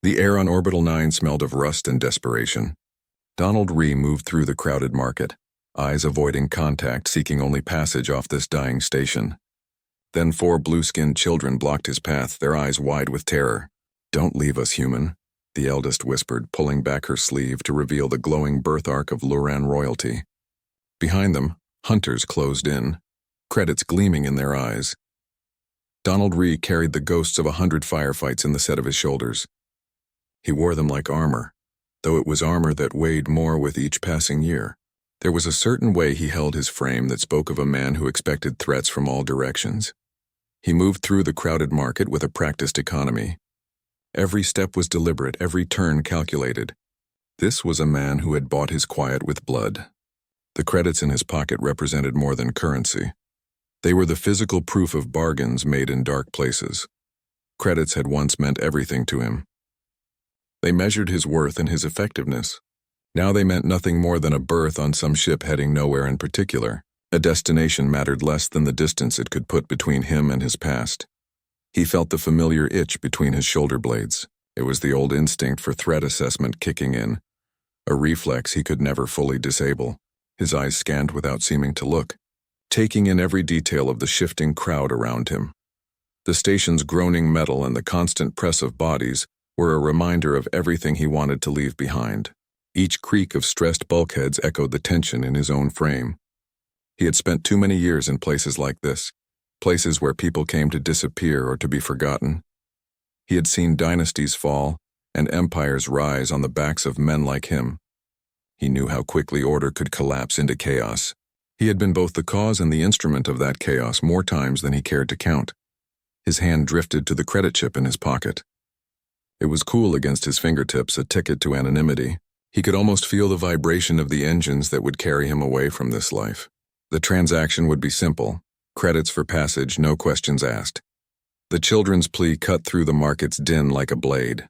The air on Orbital 9 smelled of rust and desperation. Donald Rhee moved through the crowded market, eyes avoiding contact, seeking only passage off this dying station. Then 4 blue-skinned children blocked his path, their eyes wide with terror. "Don't leave us, human," the eldest whispered, pulling back her sleeve to reveal the glowing birthmark of Luran royalty. Behind them, hunters closed in, credits gleaming in their eyes. Donald Rhee carried the ghosts of 100 firefights in the set of his shoulders. He wore them like armor, though it was armor that weighed more with each passing year. There was a certain way he held his frame that spoke of a man who expected threats from all directions. He moved through the crowded market with a practiced economy. Every step was deliberate, every turn calculated. This was a man who had bought his quiet with blood. The credits in his pocket represented more than currency. They were the physical proof of bargains made in dark places. Credits had once meant everything to him. They measured his worth and his effectiveness. Now they meant nothing more than a berth on some ship heading nowhere in particular. A destination mattered less than the distance it could put between him and his past. He felt the familiar itch between his shoulder blades. It was the old instinct for threat assessment kicking in, a reflex he could never fully disable. His eyes scanned without seeming to look, taking in every detail of the shifting crowd around him. The station's groaning metal and the constant press of bodies were a reminder of everything he wanted to leave behind. Each creak of stressed bulkheads echoed the tension in his own frame. He had spent too many years in places like this, places where people came to disappear or to be forgotten. He had seen dynasties fall and empires rise on the backs of men like him. He knew how quickly order could collapse into chaos. He had been both the cause and the instrument of that chaos more times than he cared to count. His hand drifted to the credit chip in his pocket. It was cool against his fingertips, a ticket to anonymity. He could almost feel the vibration of the engines that would carry him away from this life. The transaction would be simple. Credits for passage, no questions asked. The children's plea cut through the market's din like a blade.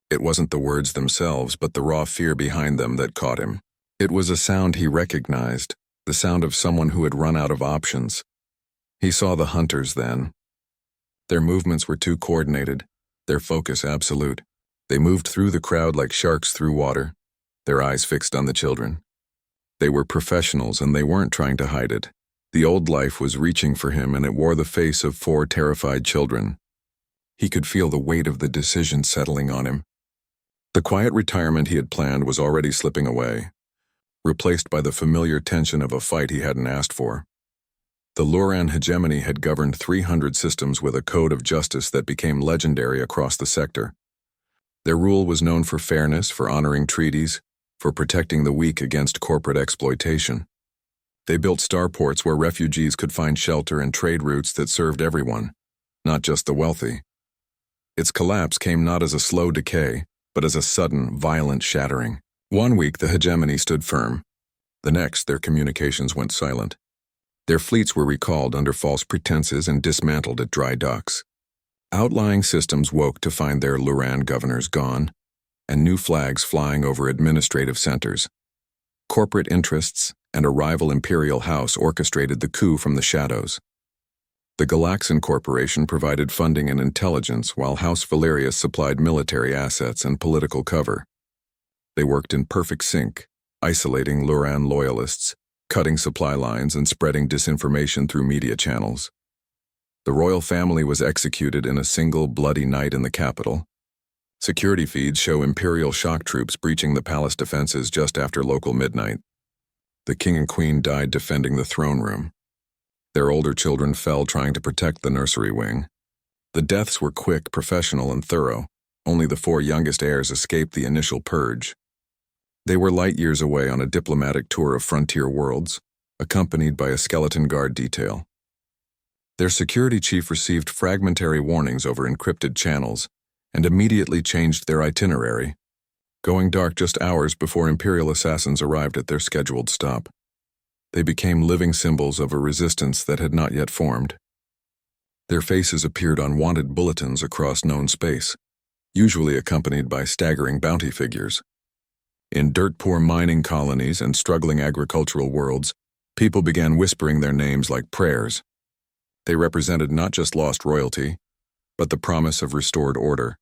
It wasn't the words themselves, but the raw fear behind them that caught him. It was a sound he recognized, the sound of someone who had run out of options. He saw the hunters then. Their movements were too coordinated, their focus absolute. They moved through the crowd like sharks through water, their eyes fixed on the children. They were professionals and they weren't trying to hide it. The old life was reaching for him and it wore the face of 4 terrified children. He could feel the weight of the decision settling on him. The quiet retirement he had planned was already slipping away, replaced by the familiar tension of a fight he hadn't asked for. The Luran hegemony had governed 300 systems with a code of justice that became legendary across the sector. Their rule was known for fairness, for honoring treaties, for protecting the weak against corporate exploitation. They built starports where refugees could find shelter and trade routes that served everyone, not just the wealthy. Its collapse came not as a slow decay, but as a sudden, violent shattering. One week the hegemony stood firm. The next, their communications went silent. Their fleets were recalled under false pretenses and dismantled at dry docks. Outlying systems woke to find their Luran governors gone, and new flags flying over administrative centers. Corporate interests and a rival imperial house orchestrated the coup from the shadows. The Galaxan Corporation provided funding and intelligence, while House Valerius supplied military assets and political cover. They worked in perfect sync, isolating Luran loyalists, cutting supply lines and spreading disinformation through media channels. The royal family was executed in a single bloody night in the capital. Security feeds show Imperial shock troops breaching the palace defenses just after local midnight. The king and queen died defending the throne room. Their older children fell trying to protect the nursery wing. The deaths were quick, professional, and thorough. Only the 4 youngest heirs escaped the initial purge. They were light years away on a diplomatic tour of frontier worlds, accompanied by a skeleton guard detail. Their security chief received fragmentary warnings over encrypted channels and immediately changed their itinerary, going dark just hours before Imperial assassins arrived at their scheduled stop. They became living symbols of a resistance that had not yet formed. Their faces appeared on wanted bulletins across known space, usually accompanied by staggering bounty figures. In dirt-poor mining colonies and struggling agricultural worlds, people began whispering their names like prayers. They represented not just lost royalty, but the promise of restored order.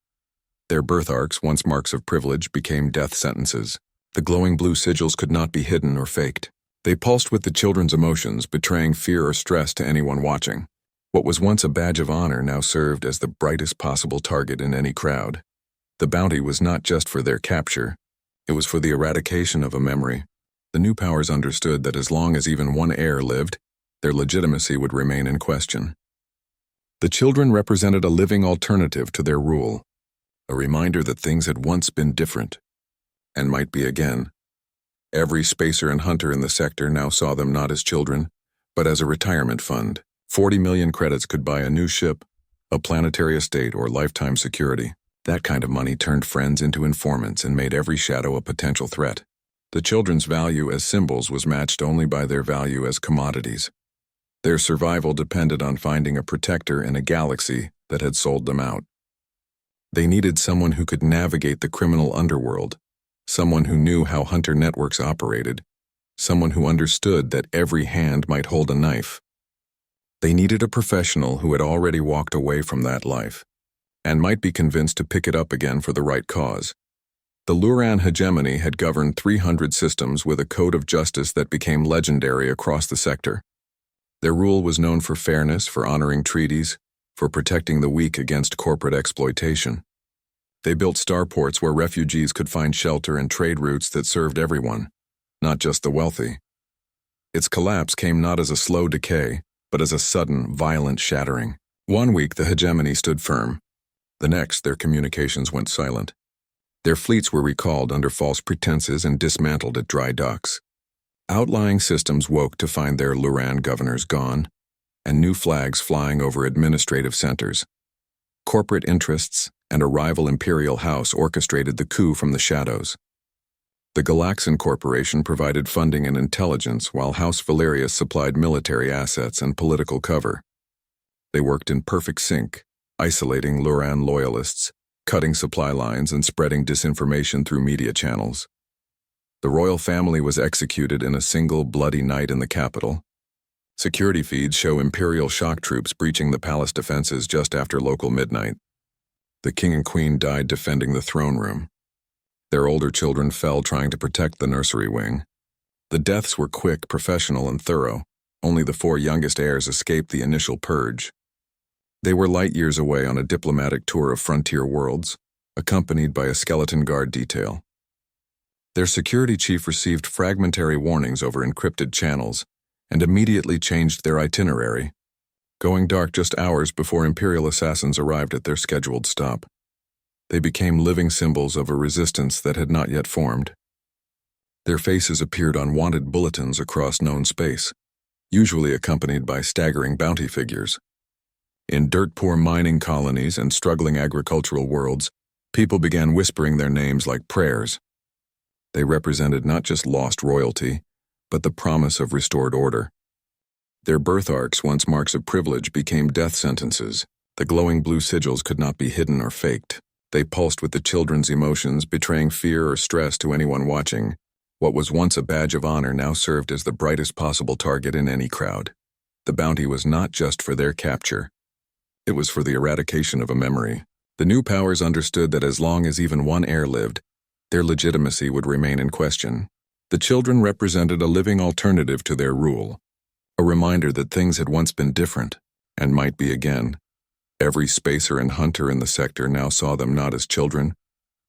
Their birthmarks, once marks of privilege, became death sentences. The glowing blue sigils could not be hidden or faked. They pulsed with the children's emotions, betraying fear or stress to anyone watching. What was once a badge of honor now served as the brightest possible target in any crowd. The bounty was not just for their capture, it was for the eradication of a memory. The new powers understood that as long as even one heir lived, their legitimacy would remain in question. The children represented a living alternative to their rule, a reminder that things had once been different, and might be again. Every spacer and hunter in the sector now saw them not as children, but as a retirement fund. 40 million credits could buy a new ship, a planetary estate, or lifetime security. That kind of money turned friends into informants and made every shadow a potential threat. The children's value as symbols was matched only by their value as commodities. Their survival depended on finding a protector in a galaxy that had sold them out. They needed someone who could navigate the criminal underworld, someone who knew how hunter networks operated, someone who understood that every hand might hold a knife. They needed a professional who had already walked away from that life, and might be convinced to pick it up again for the right cause. The Luran hegemony had governed 300 systems with a code of justice that became legendary across the sector. Their rule was known for fairness, for honoring treaties, for protecting the weak against corporate exploitation. They built starports where refugees could find shelter and trade routes that served everyone, not just the wealthy. Its collapse came not as a slow decay, but as a sudden, violent shattering. One week the hegemony stood firm. The next, their communications went silent. Their fleets were recalled under false pretenses and dismantled at dry docks. Outlying systems woke to find their Luran governors gone, and new flags flying over administrative centers. Corporate interests and a rival imperial house orchestrated the coup from the shadows. The Galaxan Corporation provided funding and intelligence, while House Valerius supplied military assets and political cover. They worked in perfect sync, isolating Luran loyalists, cutting supply lines, and spreading disinformation through media channels. The royal family was executed in a single bloody night in the capital. Security feeds show Imperial shock troops breaching the palace defenses just after local midnight. The king and queen died defending the throne room. Their older children fell trying to protect the nursery wing. The deaths were quick, professional, and thorough. Only the 4 youngest heirs escaped the initial purge. They were light years away on a diplomatic tour of frontier worlds, accompanied by a skeleton guard detail. Their security chief received fragmentary warnings over encrypted channels and immediately changed their itinerary, going dark just hours before Imperial assassins arrived at their scheduled stop. They became living symbols of a resistance that had not yet formed. Their faces appeared on wanted bulletins across known space, usually accompanied by staggering bounty figures. In dirt-poor mining colonies and struggling agricultural worlds, people began whispering their names like prayers. They represented not just lost royalty, but the promise of restored order. Their birthmarks, once marks of privilege, became death sentences. The glowing blue sigils could not be hidden or faked. They pulsed with the children's emotions, betraying fear or stress to anyone watching. What was once a badge of honor now served as the brightest possible target in any crowd. The bounty was not just for their capture. It was for the eradication of a memory. The new powers understood that as long as even one heir lived, their legitimacy would remain in question. The children represented a living alternative to their rule, a reminder that things had once been different, and might be again. Every spacer and hunter in the sector now saw them not as children,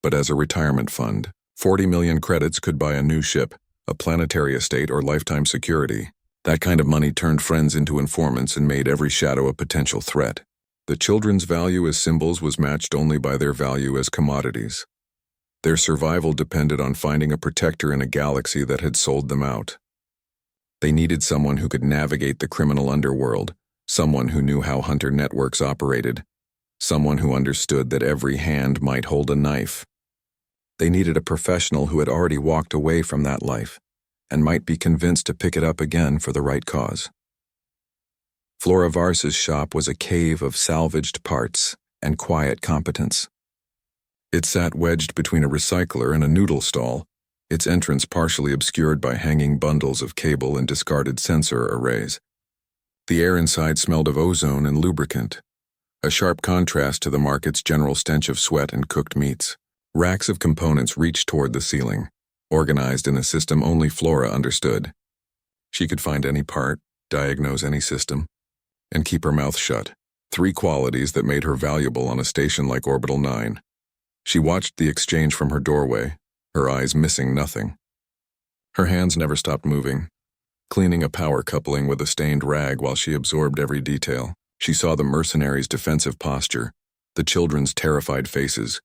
but as a retirement fund. 40 million credits could buy a new ship, a planetary estate, or lifetime security. That kind of money turned friends into informants and made every shadow a potential threat. The children's value as symbols was matched only by their value as commodities. Their survival depended on finding a protector in a galaxy that had sold them out. They needed someone who could navigate the criminal underworld, someone who knew how hunter networks operated, someone who understood that every hand might hold a knife. They needed a professional who had already walked away from that life, and might be convinced to pick it up again for the right cause. Flora Vars's shop was a cave of salvaged parts and quiet competence. It sat wedged between a recycler and a noodle stall, its entrance partially obscured by hanging bundles of cable and discarded sensor arrays. The air inside smelled of ozone and lubricant, a sharp contrast to the market's general stench of sweat and cooked meats. Racks of components reached toward the ceiling, organized in a system only Flora understood. She could find any part, diagnose any system, and keep her mouth shut. 3 qualities that made her valuable on a station like Orbital 9. She watched the exchange from her doorway, her eyes missing nothing. Her hands never stopped moving, cleaning a power coupling with a stained rag while she absorbed every detail. She saw the mercenaries' defensive posture, the children's terrified faces,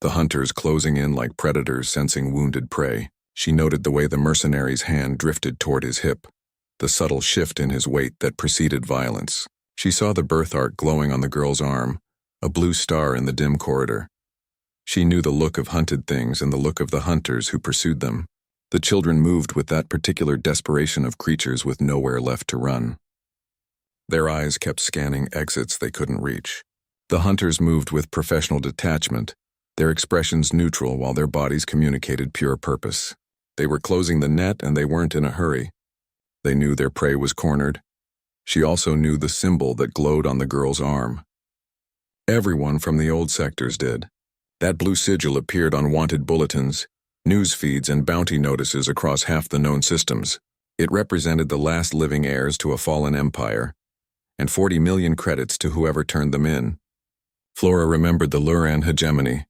the hunters closing in like predators sensing wounded prey. She noted the way the mercenary's hand drifted toward his hip, the subtle shift in his weight that preceded violence. She saw the birthmark glowing on the girl's arm, a blue star in the dim corridor. She knew the look of hunted things and the look of the hunters who pursued them. The children moved with that particular desperation of creatures with nowhere left to run. Their eyes kept scanning exits they couldn't reach. The hunters moved with professional detachment, their expressions neutral while their bodies communicated pure purpose. They were closing the net and they weren't in a hurry. They knew their prey was cornered. She also knew the symbol that glowed on the girl's arm. Everyone from the old sectors did. That blue sigil appeared on wanted bulletins, news feeds, and bounty notices across half the known systems. It represented the last living heirs to a fallen empire, and 40 million credits to whoever turned them in. Flora remembered the Luran hegemony,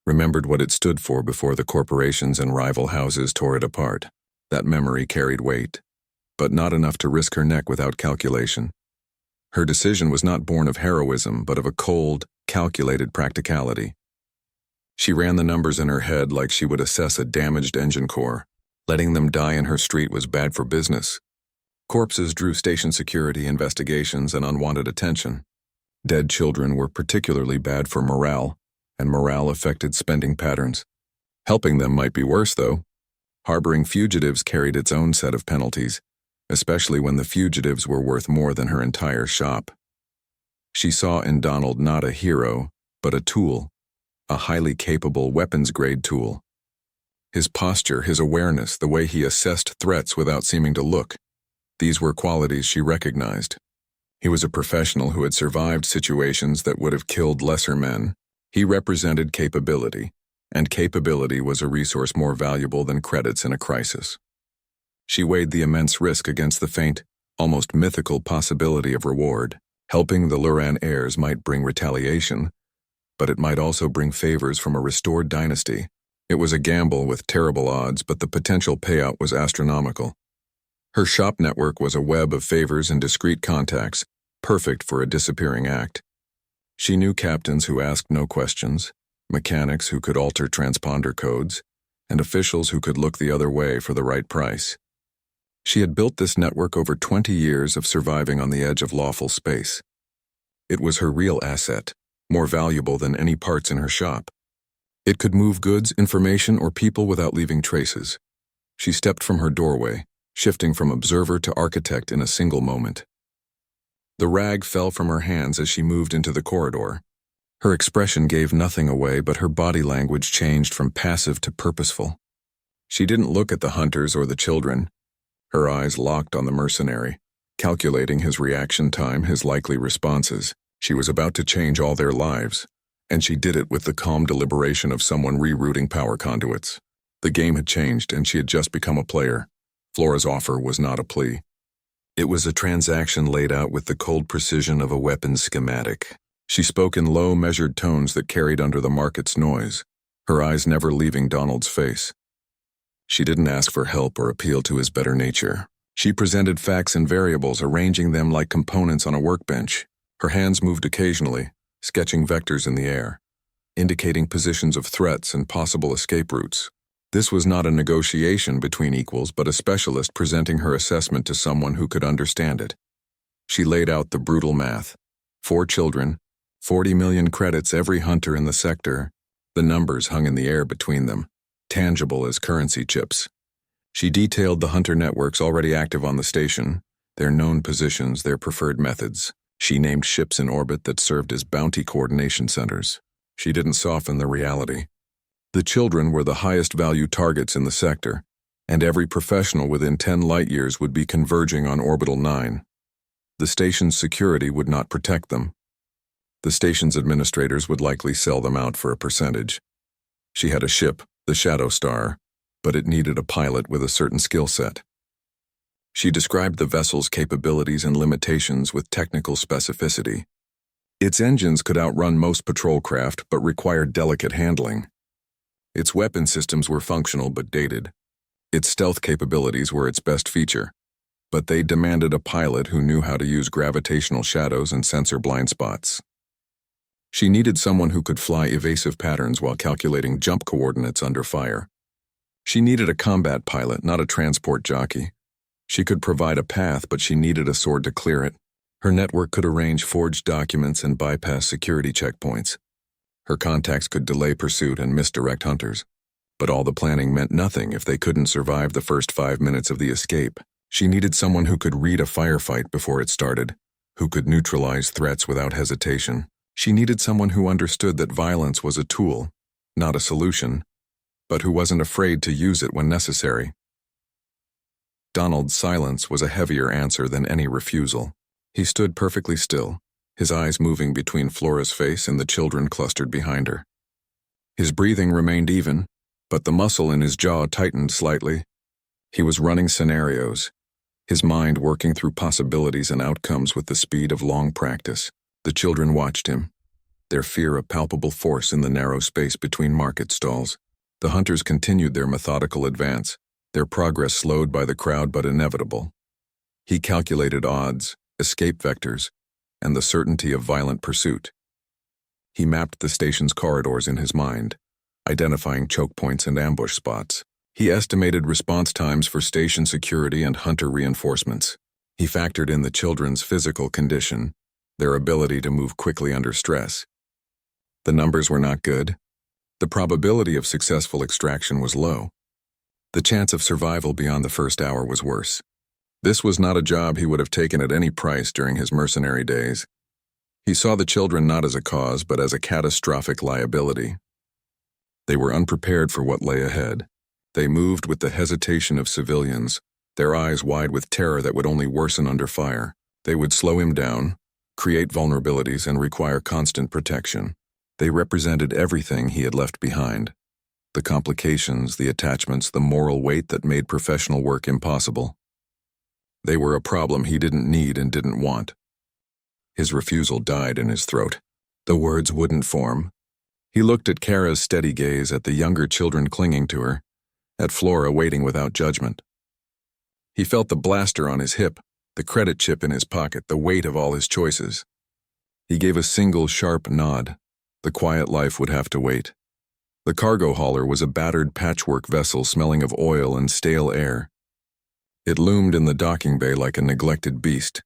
remembered what it stood for before the corporations and rival houses tore it apart. That memory carried weight, but not enough to risk her neck without calculation. Her decision was not born of heroism, but of a cold, calculated practicality. She ran the numbers in her head like she would assess a damaged engine core. Letting them die in her street was bad for business. Corpses drew station security investigations and unwanted attention. Dead children were particularly bad for morale, and morale affected spending patterns. Helping them might be worse, though. Harboring fugitives carried its own set of penalties, especially when the fugitives were worth more than her entire shop. She saw in Donald not a hero, but a tool, a highly capable weapons-grade tool. His posture, his awareness, the way he assessed threats without seeming to look, these were qualities she recognized. He was a professional who had survived situations that would have killed lesser men. He represented capability, and capability was a resource more valuable than credits in a crisis. She weighed the immense risk against the faint, almost mythical possibility of reward. Helping the Luran heirs might bring retaliation, but it might also bring favors from a restored dynasty. It was a gamble with terrible odds, but the potential payout was astronomical. Her shop network was a web of favors and discreet contacts, perfect for a disappearing act. She knew captains who asked no questions, mechanics who could alter transponder codes, and officials who could look the other way for the right price. She had built this network over 20 years of surviving on the edge of lawful space. It was her real asset, more valuable than any parts in her shop. It could move goods, information, or people without leaving traces. She stepped from her doorway, shifting from observer to architect in a single moment. The rag fell from her hands as she moved into the corridor. Her expression gave nothing away, but her body language changed from passive to purposeful. She didn't look at the hunters or the children. Her eyes locked on the mercenary, calculating his reaction time, his likely responses. She was about to change all their lives, and she did it with the calm deliberation of someone rerouting power conduits. The game had changed, and she had just become a player. Flora's offer was not a plea. It was a transaction laid out with the cold precision of a weapons schematic. She spoke in low, measured tones that carried under the market's noise, her eyes never leaving Donald's face. She didn't ask for help or appeal to his better nature. She presented facts and variables, arranging them like components on a workbench. Her hands moved occasionally, sketching vectors in the air, indicating positions of threats and possible escape routes. This was not a negotiation between equals, but a specialist presenting her assessment to someone who could understand it. She laid out the brutal math. 4 children, 40 million credits every hunter in the sector. The numbers hung in the air between them, tangible as currency chips. She detailed the hunter networks already active on the station, their known positions, their preferred methods. She named ships in orbit that served as bounty coordination centers. She didn't soften the reality. The children were the highest value targets in the sector, and every professional within 10 light-years would be converging on Orbital 9. The station's security would not protect them. The station's administrators would likely sell them out for a percentage. She had a ship, the Shadow Star, but it needed a pilot with a certain skill set. She described the vessel's capabilities and limitations with technical specificity. Its engines could outrun most patrol craft but required delicate handling. Its weapon systems were functional but dated. Its stealth capabilities were its best feature, but they demanded a pilot who knew how to use gravitational shadows and sensor blind spots. She needed someone who could fly evasive patterns while calculating jump coordinates under fire. She needed a combat pilot, not a transport jockey. She could provide a path, but she needed a sword to clear it. Her network could arrange forged documents and bypass security checkpoints. Her contacts could delay pursuit and misdirect hunters. But all the planning meant nothing if they couldn't survive the first 5 minutes of the escape. She needed someone who could read a firefight before it started, who could neutralize threats without hesitation. She needed someone who understood that violence was a tool, not a solution, but who wasn't afraid to use it when necessary. Donald's silence was a heavier answer than any refusal. He stood perfectly still, his eyes moving between Flora's face and the children clustered behind her. His breathing remained even, but the muscle in his jaw tightened slightly. He was running scenarios, his mind working through possibilities and outcomes with the speed of long practice. The children watched him, their fear a palpable force in the narrow space between market stalls. The hunters continued their methodical advance, their progress slowed by the crowd but inevitable. He calculated odds, escape vectors, and the certainty of violent pursuit. He mapped the station's corridors in his mind, identifying choke points and ambush spots. He estimated response times for station security and hunter reinforcements. He factored in the children's physical condition, their ability to move quickly under stress. The numbers were not good. The probability of successful extraction was low. The chance of survival beyond the first hour was worse. This was not a job he would have taken at any price during his mercenary days. He saw the children not as a cause, but as a catastrophic liability. They were unprepared for what lay ahead. They moved with the hesitation of civilians, their eyes wide with terror that would only worsen under fire. They would slow him down, create vulnerabilities, and require constant protection. They represented everything he had left behind. The complications, the attachments, the moral weight that made professional work impossible. They were a problem he didn't need and didn't want. His refusal died in his throat. The words wouldn't form. He looked at Kara's steady gaze, at the younger children clinging to her, at Flora waiting without judgment. He felt the blaster on his hip, the credit chip in his pocket, the weight of all his choices. He gave a single sharp nod. The quiet life would have to wait. The cargo hauler was a battered patchwork vessel smelling of oil and stale air. It loomed in the docking bay like a neglected beast,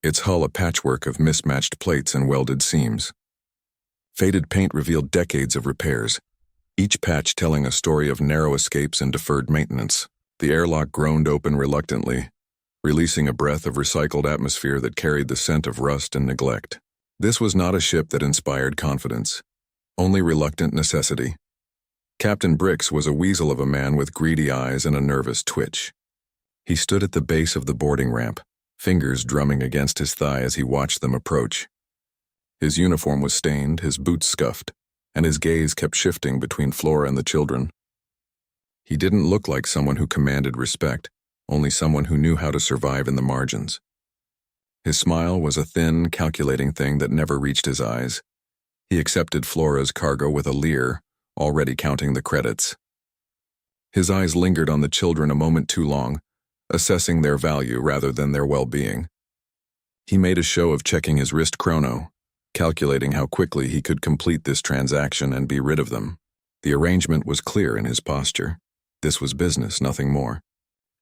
its hull a patchwork of mismatched plates and welded seams. Faded paint revealed decades of repairs, each patch telling a story of narrow escapes and deferred maintenance. The airlock groaned open reluctantly, releasing a breath of recycled atmosphere that carried the scent of rust and neglect. This was not a ship that inspired confidence, only reluctant necessity. Captain Brix was a weasel of a man with greedy eyes and a nervous twitch. He stood at the base of the boarding ramp, fingers drumming against his thigh as he watched them approach. His uniform was stained, his boots scuffed, and his gaze kept shifting between Flora and the children. He didn't look like someone who commanded respect, only someone who knew how to survive in the margins. His smile was a thin, calculating thing that never reached his eyes. He accepted Flora's cargo with a leer, already counting the credits. His eyes lingered on the children a moment too long, assessing their value rather than their well-being. He made a show of checking his wrist chrono, calculating how quickly he could complete this transaction and be rid of them. The arrangement was clear in his posture. This was business, nothing more.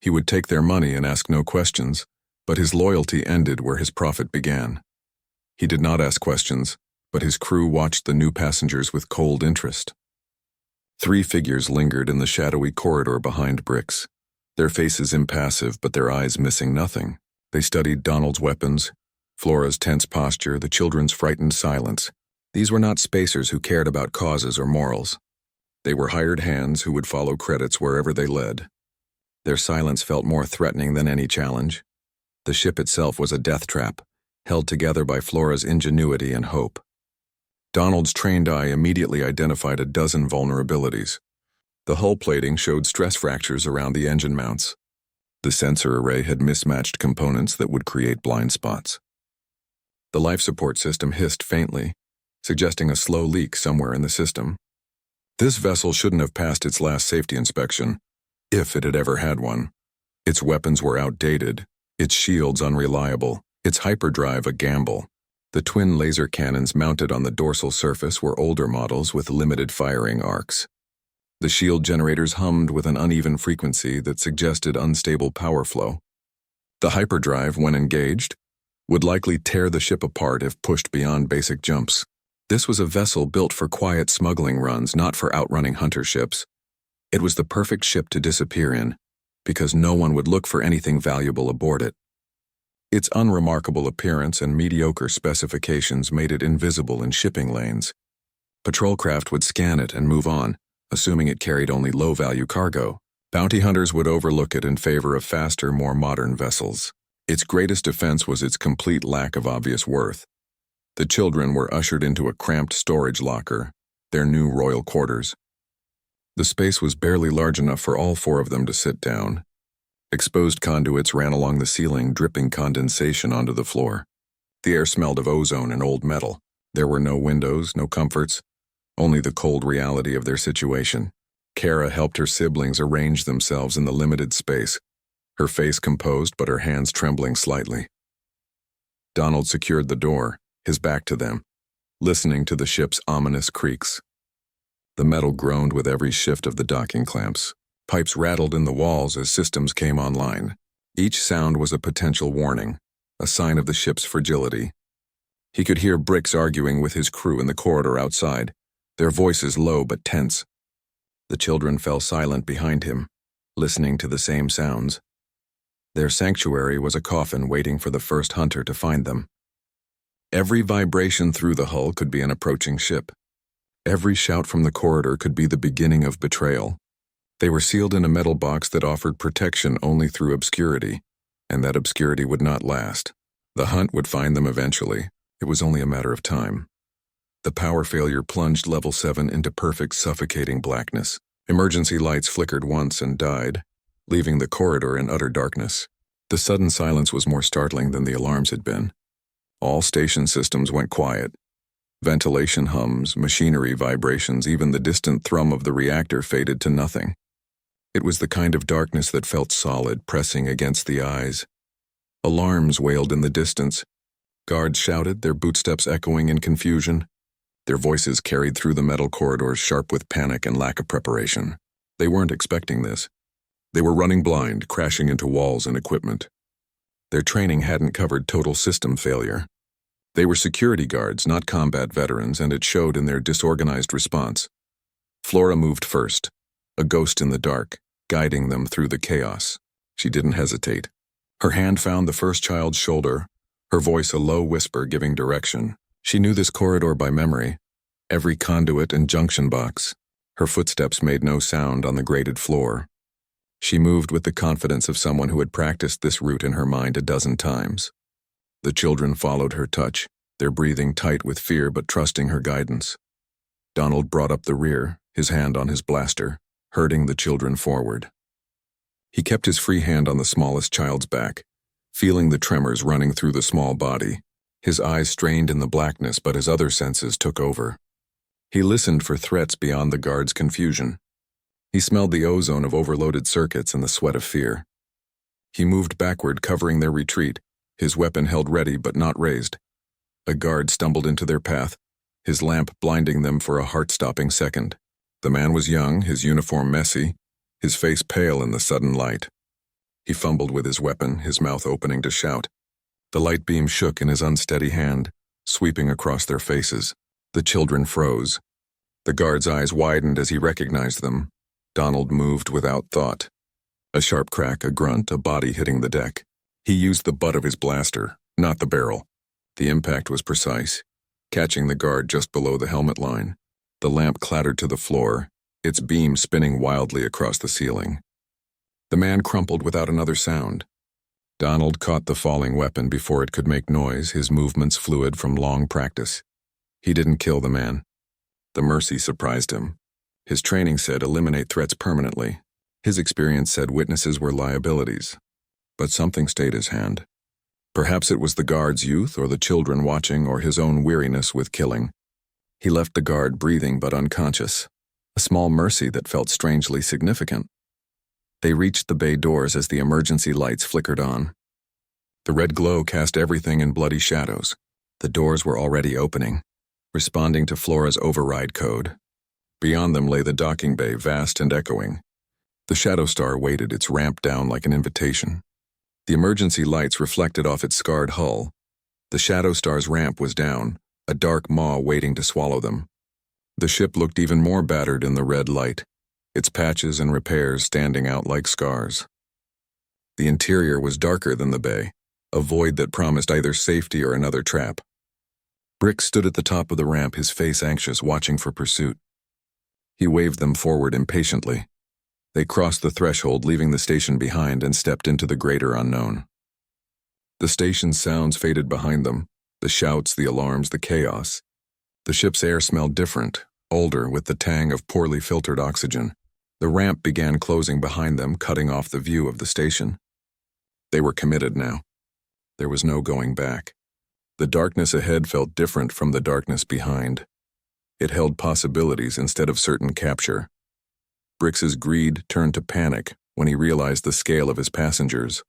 He would take their money and ask no questions, but his loyalty ended where his profit began. He did not ask questions, but his crew watched the new passengers with cold interest. 3 figures lingered in the shadowy corridor behind Brix, their faces impassive but their eyes missing nothing. They studied Donald's weapons, Flora's tense posture, the children's frightened silence. These were not spacers who cared about causes or morals. They were hired hands who would follow credits wherever they led. Their silence felt more threatening than any challenge. The ship itself was a death trap, held together by Flora's ingenuity and hope. Donald's trained eye immediately identified a dozen vulnerabilities. The hull plating showed stress fractures around the engine mounts. The sensor array had mismatched components that would create blind spots. The life support system hissed faintly, suggesting a slow leak somewhere in the system. This vessel shouldn't have passed its last safety inspection, if it had ever had one. Its weapons were outdated, its shields unreliable, its hyperdrive a gamble. The twin laser cannons mounted on the dorsal surface were older models with limited firing arcs. The shield generators hummed with an uneven frequency that suggested unstable power flow. The hyperdrive, when engaged, would likely tear the ship apart if pushed beyond basic jumps. This was a vessel built for quiet smuggling runs, not for outrunning hunter ships. It was the perfect ship to disappear in, because no one would look for anything valuable aboard it. Its unremarkable appearance and mediocre specifications made it invisible in shipping lanes. Patrol craft would scan it and move on, assuming it carried only low-value cargo. Bounty hunters would overlook it in favor of faster, more modern vessels. Its greatest defense was its complete lack of obvious worth. The children were ushered into a cramped storage locker, their new royal quarters. The space was barely large enough for all four of them to sit down. Exposed conduits ran along the ceiling, dripping condensation onto the floor. The air smelled of ozone and old metal. There were no windows, no comforts, only the cold reality of their situation. Kara helped her siblings arrange themselves in the limited space, her face composed but her hands trembling slightly. Donald secured the door, his back to them, listening to the ship's ominous creaks. The metal groaned with every shift of the docking clamps. Pipes rattled in the walls as systems came online. Each sound was a potential warning, a sign of the ship's fragility. He could hear Bricks arguing with his crew in the corridor outside, their voices low but tense. The children fell silent behind him, listening to the same sounds. Their sanctuary was a coffin waiting for the first hunter to find them. Every vibration through the hull could be an approaching ship. Every shout from the corridor could be the beginning of betrayal. They were sealed in a metal box that offered protection only through obscurity, and that obscurity would not last. The hunt would find them eventually. It was only a matter of time. The power failure plunged Level 7 into perfect suffocating blackness. Emergency lights flickered once and died, leaving the corridor in utter darkness. The sudden silence was more startling than the alarms had been. All station systems went quiet. Ventilation hums, machinery vibrations, even the distant thrum of the reactor faded to nothing. It was the kind of darkness that felt solid, pressing against the eyes. Alarms wailed in the distance. Guards shouted, their bootsteps echoing in confusion. Their voices carried through the metal corridors, sharp with panic and lack of preparation. They weren't expecting this. They were running blind, crashing into walls and equipment. Their training hadn't covered total system failure. They were security guards, not combat veterans, and it showed in their disorganized response. Flora moved first, a ghost in the dark, guiding them through the chaos. She didn't hesitate. Her hand found the first child's shoulder, her voice a low whisper giving direction. She knew this corridor by memory, every conduit and junction box. Her footsteps made no sound on the grated floor. She moved with the confidence of someone who had practiced this route in her mind a dozen times. The children followed her touch, their breathing tight with fear but trusting her guidance. Donald brought up the rear, his hand on his blaster, herding the children forward. He kept his free hand on the smallest child's back, feeling the tremors running through the small body. His eyes strained in the blackness, but his other senses took over. He listened for threats beyond the guards' confusion. He smelled the ozone of overloaded circuits and the sweat of fear. He moved backward, covering their retreat, his weapon held ready but not raised. A guard stumbled into their path, his lamp blinding them for a heart-stopping second. The man was young, his uniform messy, his face pale in the sudden light. He fumbled with his weapon, his mouth opening to shout. The light beam shook in his unsteady hand, sweeping across their faces. The children froze. The guard's eyes widened as he recognized them. Donald moved without thought. A sharp crack, a grunt, a body hitting the deck. He used the butt of his blaster, not the barrel. The impact was precise, catching the guard just below the helmet line. The lamp clattered to the floor, its beam spinning wildly across the ceiling. The man crumpled without another sound. Donald caught the falling weapon before it could make noise, his movements fluid from long practice. He didn't kill the man. The mercy surprised him. His training said eliminate threats permanently. His experience said witnesses were liabilities. But something stayed his hand. Perhaps it was the guard's youth or the children watching or his own weariness with killing. He left the guard breathing but unconscious, a small mercy that felt strangely significant. They reached the bay doors as the emergency lights flickered on. The red glow cast everything in bloody shadows. The doors were already opening, responding to Flora's override code. Beyond them lay the docking bay, vast and echoing. The Shadow Star waited, its ramp down like an invitation. The emergency lights reflected off its scarred hull. The Shadow Star's ramp was down, a dark maw waiting to swallow them. The ship looked even more battered in the red light, its patches and repairs standing out like scars. The interior was darker than the bay, a void that promised either safety or another trap. Brick stood at the top of the ramp, his face anxious, watching for pursuit. He waved them forward impatiently. They crossed the threshold, leaving the station behind, and stepped into the greater unknown. The station's sounds faded behind them, the shouts, the alarms, the chaos. The ship's air smelled different, older, with the tang of poorly filtered oxygen. The ramp began closing behind them, cutting off the view of the station. They were committed now. There was no going back. The darkness ahead felt different from the darkness behind. It held possibilities instead of certain capture. Brix's greed turned to panic when he realized the scale of his passengers.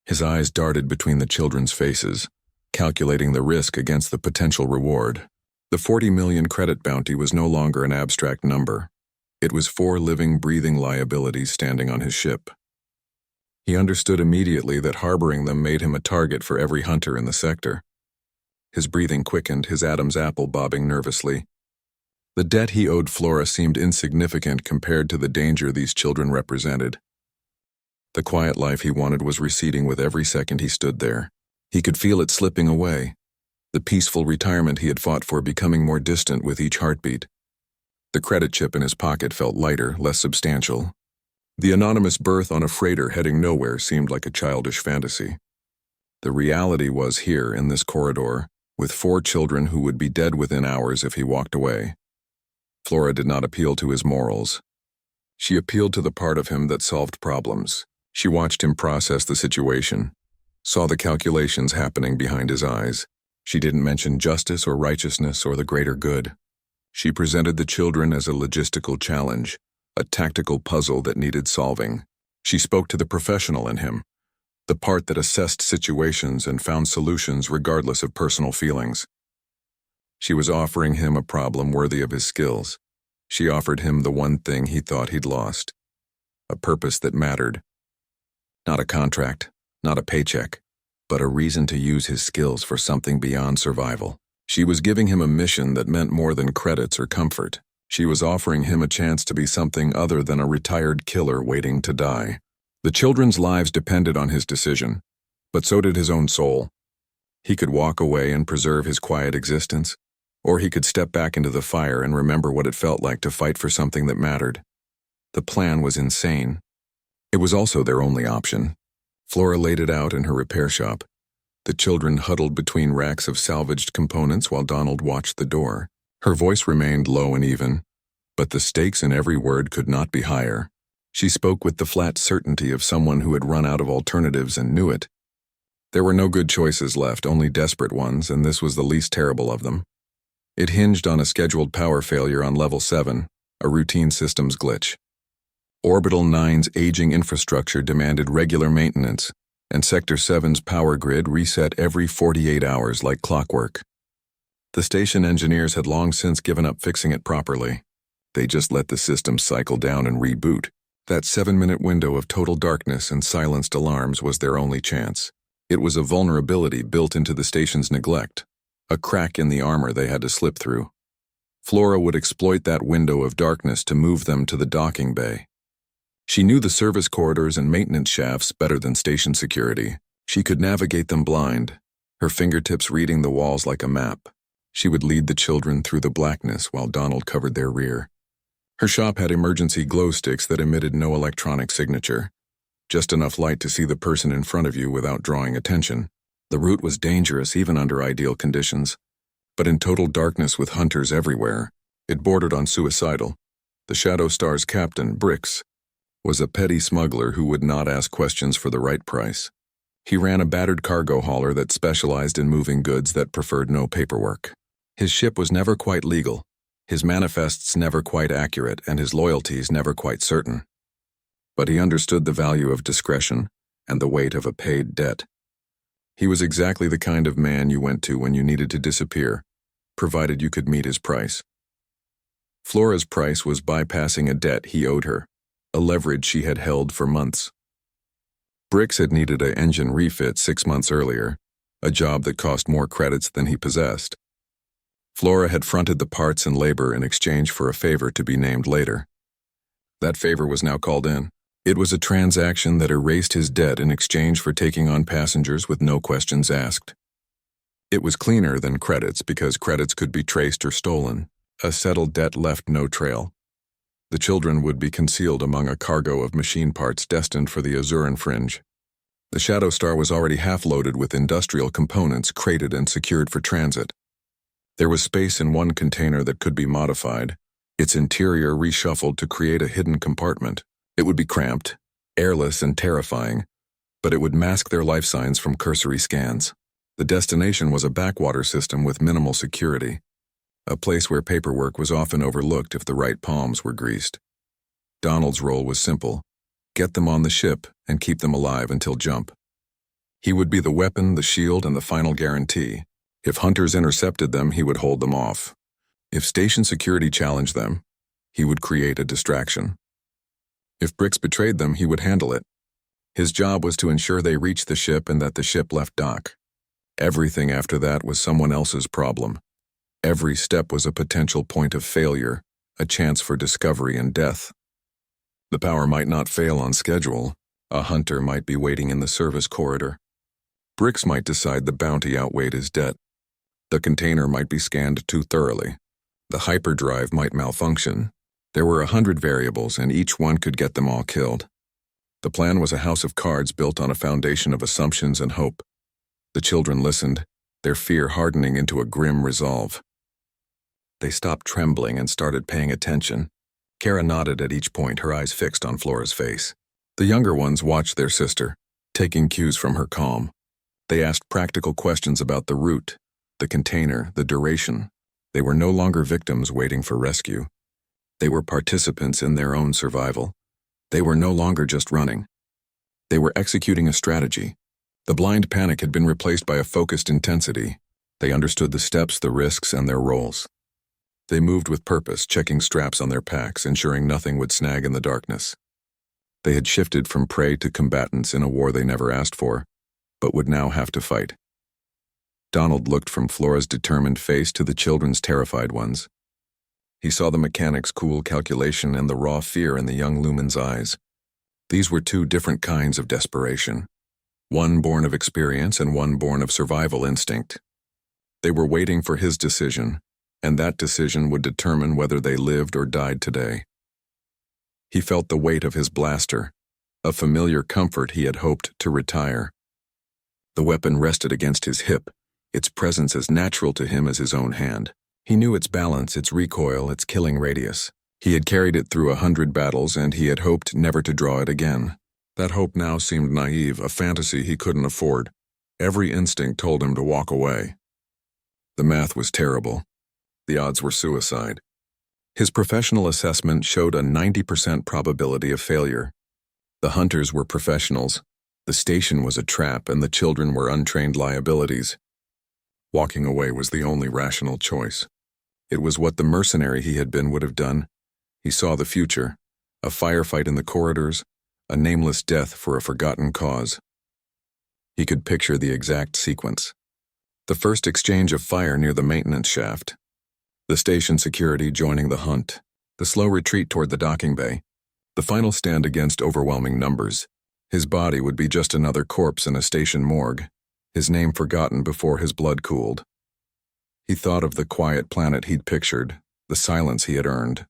His eyes darted between the children's faces, calculating the risk against the potential reward. The 40 million credit bounty was no longer an abstract number. It was 4 living, breathing liabilities standing on his ship. He understood immediately that harboring them made him a target for every hunter in the sector. His breathing quickened, his Adam's apple bobbing nervously. The debt he owed Flora seemed insignificant compared to the danger these children represented. The quiet life he wanted was receding with every second he stood there. He could feel it slipping away, the peaceful retirement he had fought for becoming more distant with each heartbeat. The credit chip in his pocket felt lighter, less substantial. The anonymous berth on a freighter heading nowhere seemed like a childish fantasy. The reality was here in this corridor, with 4 children who would be dead within hours if he walked away. Flora did not appeal to his morals. She appealed to the part of him that solved problems. She watched him process the situation, saw the calculations happening behind his eyes. She didn't mention justice or righteousness or the greater good. She presented the children as a logistical challenge, a tactical puzzle that needed solving. She spoke to the professional in him, the part that assessed situations and found solutions regardless of personal feelings. She was offering him a problem worthy of his skills. She offered him the one thing he thought he'd lost, a purpose that mattered. Not a contract, not a paycheck, but a reason to use his skills for something beyond survival. She was giving him a mission that meant more than credits or comfort. She was offering him a chance to be something other than a retired killer waiting to die. The children's lives depended on his decision, but so did his own soul. He could walk away and preserve his quiet existence, or he could step back into the fire and remember what it felt like to fight for something that mattered. The plan was insane. It was also their only option. Flora laid it out in her repair shop. The children huddled between racks of salvaged components while Donald watched the door. Her voice remained low and even, but the stakes in every word could not be higher. She spoke with the flat certainty of someone who had run out of alternatives and knew it. There were no good choices left, only desperate ones, and this was the least terrible of them. It hinged on a scheduled power failure on Level 7, a routine systems glitch. Orbital 9's aging infrastructure demanded regular maintenance, and Sector 7's power grid reset every 48 hours like clockwork. The station engineers had long since given up fixing it properly. They just let the system cycle down and reboot. That 7-minute window of total darkness and silenced alarms was their only chance. It was a vulnerability built into the station's neglect, a crack in the armor they had to slip through. Flora would exploit that window of darkness to move them to the docking bay. She knew the service corridors and maintenance shafts better than station security. She could navigate them blind, her fingertips reading the walls like a map. She would lead the children through the blackness while Donald covered their rear. Her shop had emergency glow sticks that emitted no electronic signature, just enough light to see the person in front of you without drawing attention. The route was dangerous even under ideal conditions. but in total darkness with hunters everywhere. It bordered on suicidal. The Shadow Star's captain, Brix, was a petty smuggler who would not ask questions for the right price. He ran a battered cargo hauler that specialized in moving goods that preferred no paperwork. His ship was never quite legal, his manifests never quite accurate, and his loyalties never quite certain. But he understood the value of discretion and the weight of a paid debt. He was exactly the kind of man you went to when you needed to disappear, provided you could meet his price. Flora's price was bypassing a debt he owed her, a leverage she had held for months. Brix had needed an engine refit 6 months earlier, a job that cost more credits than he possessed. Flora had fronted the parts and labor in exchange for a favor to be named later. That favor was now called in. It was a transaction that erased his debt in exchange for taking on passengers with no questions asked. It was cleaner than credits because credits could be traced or stolen. A settled debt left no trail. The children would be concealed among a cargo of machine parts destined for the Azuran Fringe. The Shadow Star was already half-loaded with industrial components crated and secured for transit. There was space in one container that could be modified, its interior reshuffled to create a hidden compartment. It would be cramped, airless, and terrifying, but it would mask their life signs from cursory scans. The destination was a backwater system with minimal security, a place where paperwork was often overlooked if the right palms were greased. Donald's role was simple: get them on the ship and keep them alive until jump. He would be the weapon, the shield, and the final guarantee. If hunters intercepted them, he would hold them off. If station security challenged them, he would create a distraction. If Brix betrayed them, he would handle it. His job was to ensure they reached the ship and that the ship left dock. Everything after that was someone else's problem. Every step was a potential point of failure, a chance for discovery and death. The power might not fail on schedule. A hunter might be waiting in the service corridor. Brix might decide the bounty outweighed his debt. The container might be scanned too thoroughly. The hyperdrive might malfunction. There were 100 variables, and each one could get them all killed. The plan was a house of cards built on a foundation of assumptions and hope. The children listened, their fear hardening into a grim resolve. They stopped trembling and started paying attention. Kara nodded at each point, her eyes fixed on Flora's face. The younger ones watched their sister, taking cues from her calm. They asked practical questions about the route, the container, the duration. They were no longer victims waiting for rescue. They were participants in their own survival. They were no longer just running. They were executing a strategy. The blind panic had been replaced by a focused intensity. They understood the steps, the risks, and their roles. They moved with purpose, checking straps on their packs, ensuring nothing would snag in the darkness. They had shifted from prey to combatants in a war they never asked for, but would now have to fight. Donald looked from Flora's determined face to the children's terrified ones. He saw the mechanic's cool calculation and the raw fear in the young Lumen's eyes. These were two different kinds of desperation, one born of experience and one born of survival instinct. They were waiting for his decision, and that decision would determine whether they lived or died today. He felt the weight of his blaster, a familiar comfort he had hoped to retire. The weapon rested against his hip, its presence as natural to him as his own hand. He knew its balance, its recoil, its killing radius. He had carried it through 100 battles, and he had hoped never to draw it again. That hope now seemed naive, a fantasy he couldn't afford. Every instinct told him to walk away. The math was terrible. The odds were suicide. His professional assessment showed a 90% probability of failure. The hunters were professionals. The station was a trap, and the children were untrained liabilities. Walking away was the only rational choice. It was what the mercenary he had been would have done. He saw the future, a firefight in the corridors, a nameless death for a forgotten cause. He could picture the exact sequence. The first exchange of fire near the maintenance shaft, the station security joining the hunt, the slow retreat toward the docking bay, the final stand against overwhelming numbers. His body would be just another corpse in a station morgue, his name forgotten before his blood cooled. He thought of the quiet planet he'd pictured, the silence he had earned.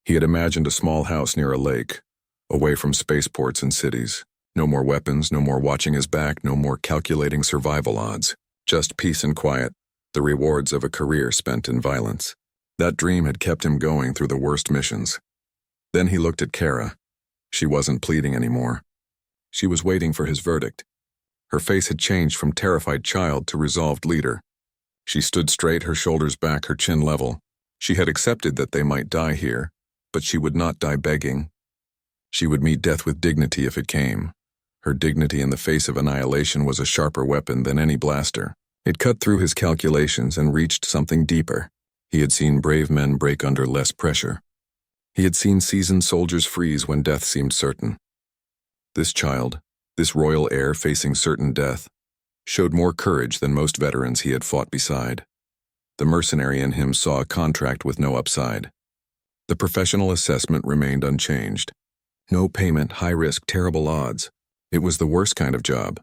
He had imagined a small house near a lake, away from spaceports and cities. No more weapons, no more watching his back, no more calculating survival odds. Just peace and quiet. the rewards of a career spent in violence. That dream had kept him going through the worst missions. Then he looked at Kara. She wasn't pleading anymore. She was waiting for his verdict. Her face had changed from terrified child to resolved leader. She stood straight, her shoulders back, her chin level. She had accepted that they might die here, but she would not die begging. She would meet death with dignity if it came. Her dignity in the face of annihilation was a sharper weapon than any blaster. It cut through his calculations and reached something deeper. He had seen brave men break under less pressure. He had seen seasoned soldiers freeze when death seemed certain. This child, this royal heir facing certain death, showed more courage than most veterans he had fought beside. The mercenary in him saw a contract with no upside. The professional assessment remained unchanged. No payment, high risk, terrible odds. It was the worst kind of job,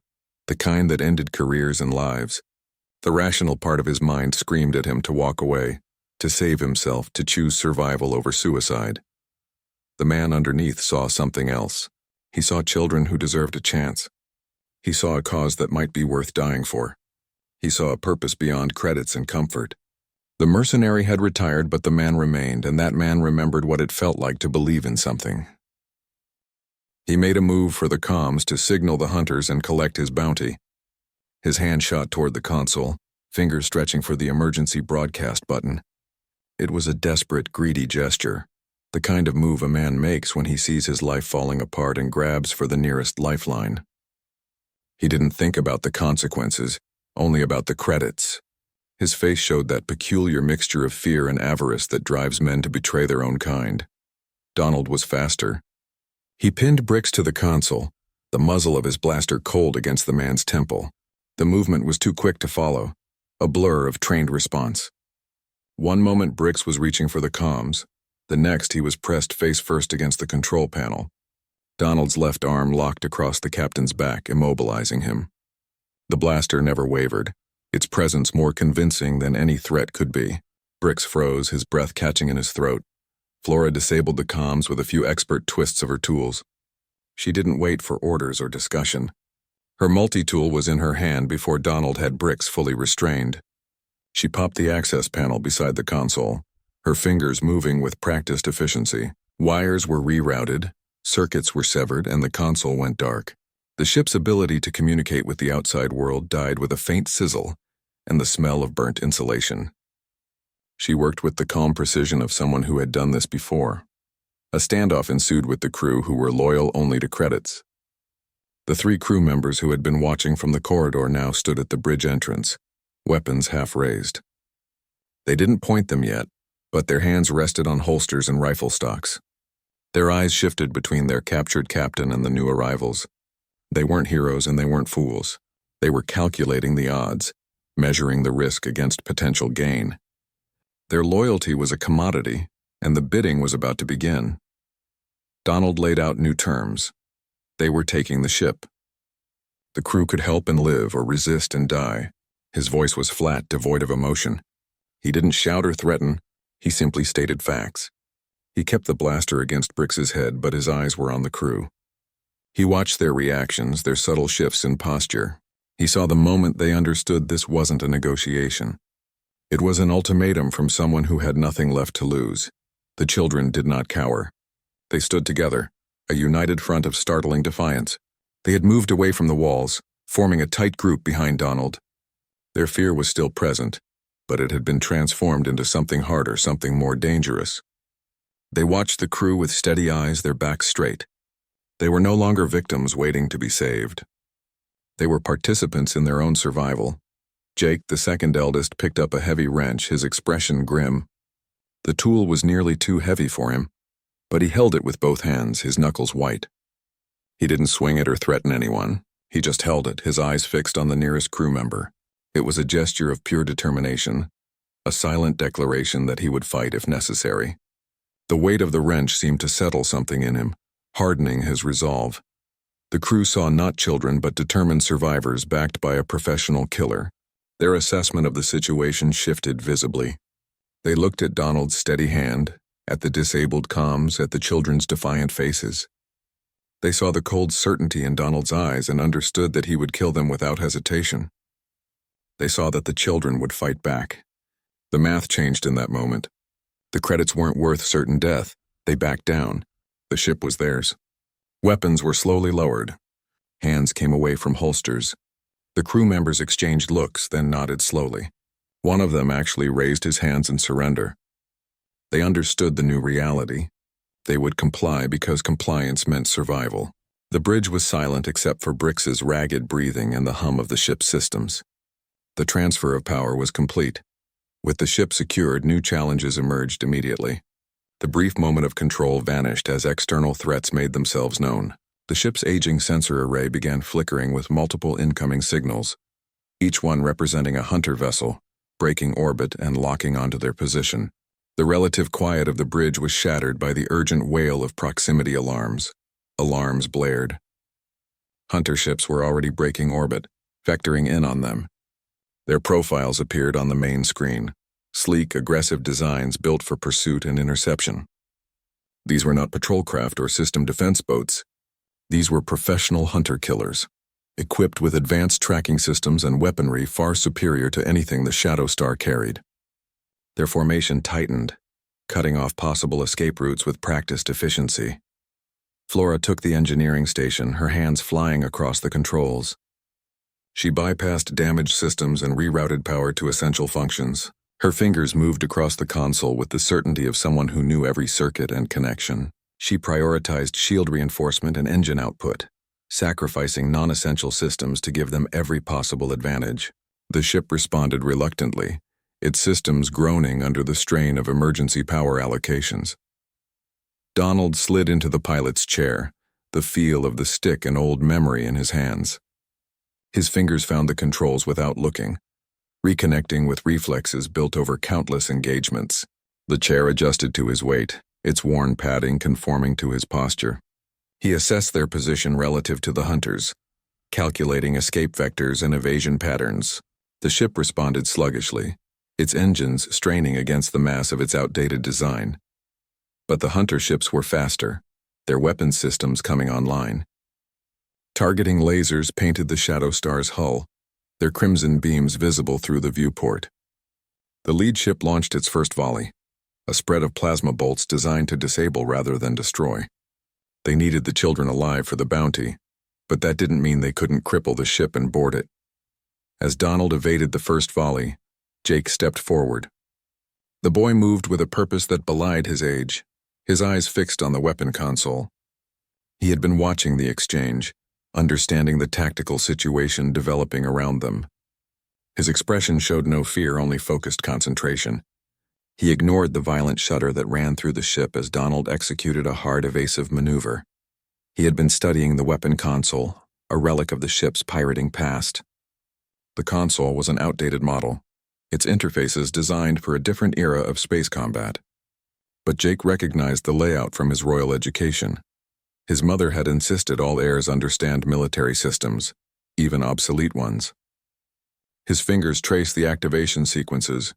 the kind that ended careers and lives. The rational part of his mind screamed at him to walk away, to save himself, to choose survival over suicide. The man underneath saw something else. He saw children who deserved a chance. He saw a cause that might be worth dying for. He saw a purpose beyond credits and comfort. The mercenary had retired, but the man remained, and that man remembered what it felt like to believe in something. He made a move for the comms to signal the hunters and collect his bounty. His hand shot toward the console, fingers stretching for the emergency broadcast button. It was a desperate, greedy gesture, the kind of move a man makes when he sees his life falling apart and grabs for the nearest lifeline. He didn't think about the consequences, only about the credits. His face showed that peculiar mixture of fear and avarice that drives men to betray their own kind. Donald was faster. He pinned Bricks to the console, the muzzle of his blaster cold against the man's temple. The movement was too quick to follow, a blur of trained response. One moment Bricks was reaching for the comms, the next he was pressed face first against the control panel. Donald's left arm locked across the captain's back, immobilizing him. The blaster never wavered, its presence more convincing than any threat could be. Bricks froze, his breath catching in his throat. Flora disabled the comms with a few expert twists of her tools. She didn't wait for orders or discussion. Her multi-tool was in her hand before Donald had Bricks fully restrained. She popped the access panel beside the console, her fingers moving with practiced efficiency. Wires were rerouted, circuits were severed, and the console went dark. The ship's ability to communicate with the outside world died with a faint sizzle and the smell of burnt insulation. She worked with the calm precision of someone who had done this before. A standoff ensued with the crew, who were loyal only to credits. The 3 crew members who had been watching from the corridor now stood at the bridge entrance, weapons half raised. They didn't point them yet, but their hands rested on holsters and rifle stocks. Their eyes shifted between their captured captain and the new arrivals. They weren't heroes and they weren't fools. They were calculating the odds, measuring the risk against potential gain. Their loyalty was a commodity, and the bidding was about to begin. Donald laid out new terms. They were taking the ship. The crew could help and live or resist and die. His voice was flat, devoid of emotion. He didn't shout or threaten, he simply stated facts. He kept the blaster against Bricks's head, but his eyes were on the crew. He watched their reactions, their subtle shifts in posture. He saw the moment they understood this wasn't a negotiation. It was an ultimatum from someone who had nothing left to lose. The children did not cower. They stood together, a united front of startling defiance. They had moved away from the walls, forming a tight group behind Donald. Their fear was still present, but it had been transformed into something harder, something more dangerous. They watched the crew with steady eyes, their backs straight. They were no longer victims waiting to be saved. They were participants in their own survival. Jake, the second eldest, picked up a heavy wrench, his expression grim. The tool was nearly too heavy for him, but he held it with both hands, his knuckles white. He didn't swing it or threaten anyone. He just held it, his eyes fixed on the nearest crew member. It was a gesture of pure determination, a silent declaration that he would fight if necessary. The weight of the wrench seemed to settle something in him, hardening his resolve. The crew saw not children but determined survivors backed by a professional killer. Their assessment of the situation shifted visibly. They looked at Donald's steady hand, at the disabled comms, at the children's defiant faces. They saw the cold certainty in Donald's eyes and understood that he would kill them without hesitation. They saw that the children would fight back. The math changed in that moment. The credits weren't worth certain death. They backed down. The ship was theirs. Weapons were slowly lowered. Hands came away from holsters. The crew members exchanged looks, then nodded slowly. One of them actually raised his hands in surrender. They understood the new reality. They would comply because compliance meant survival. The bridge was silent except for Brix's ragged breathing and the hum of the ship's systems. The transfer of power was complete. With the ship secured, new challenges emerged immediately. The brief moment of control vanished as external threats made themselves known. The ship's aging sensor array began flickering with multiple incoming signals, each one representing a hunter vessel, breaking orbit and locking onto their position. The relative quiet of the bridge was shattered by the urgent wail of proximity alarms. Alarms blared. Hunter ships were already breaking orbit, vectoring in on them. Their profiles appeared on the main screen, sleek, aggressive designs built for pursuit and interception. These were not patrol craft or system defense boats. These were professional hunter-killers, equipped with advanced tracking systems and weaponry far superior to anything the Shadow Star carried. Their formation tightened, cutting off possible escape routes with practiced efficiency. Flora took the engineering station, her hands flying across the controls. She bypassed damaged systems and rerouted power to essential functions. Her fingers moved across the console with the certainty of someone who knew every circuit and connection. She prioritized shield reinforcement and engine output, sacrificing non-essential systems to give them every possible advantage. The ship responded reluctantly, its systems groaning under the strain of emergency power allocations. Donald slid into the pilot's chair, the feel of the stick an old memory in his hands. His fingers found the controls without looking, reconnecting with reflexes built over countless engagements. The chair adjusted to his weight, its worn padding conforming to his posture. He assessed their position relative to the hunters, calculating escape vectors and evasion patterns. The ship responded sluggishly, its engines straining against the mass of its outdated design. But the hunter ships were faster, their weapons systems coming online. Targeting lasers painted the Shadow Star's hull, their crimson beams visible through the viewport. The lead ship launched its first volley, a spread of plasma bolts designed to disable rather than destroy. They needed the children alive for the bounty, but that didn't mean they couldn't cripple the ship and board it. As Donald evaded the first volley, Jake stepped forward. The boy moved with a purpose that belied his age, his eyes fixed on the weapon console. He had been watching the exchange, understanding the tactical situation developing around them. His expression showed no fear, only focused concentration. He ignored the violent shudder that ran through the ship as Donald executed a hard evasive maneuver. He had been studying the weapon console, a relic of the ship's pirating past. The console was an outdated model, its interfaces designed for a different era of space combat. But Jake recognized the layout from his royal education. His mother had insisted all heirs understand military systems, even obsolete ones. His fingers traced the activation sequences,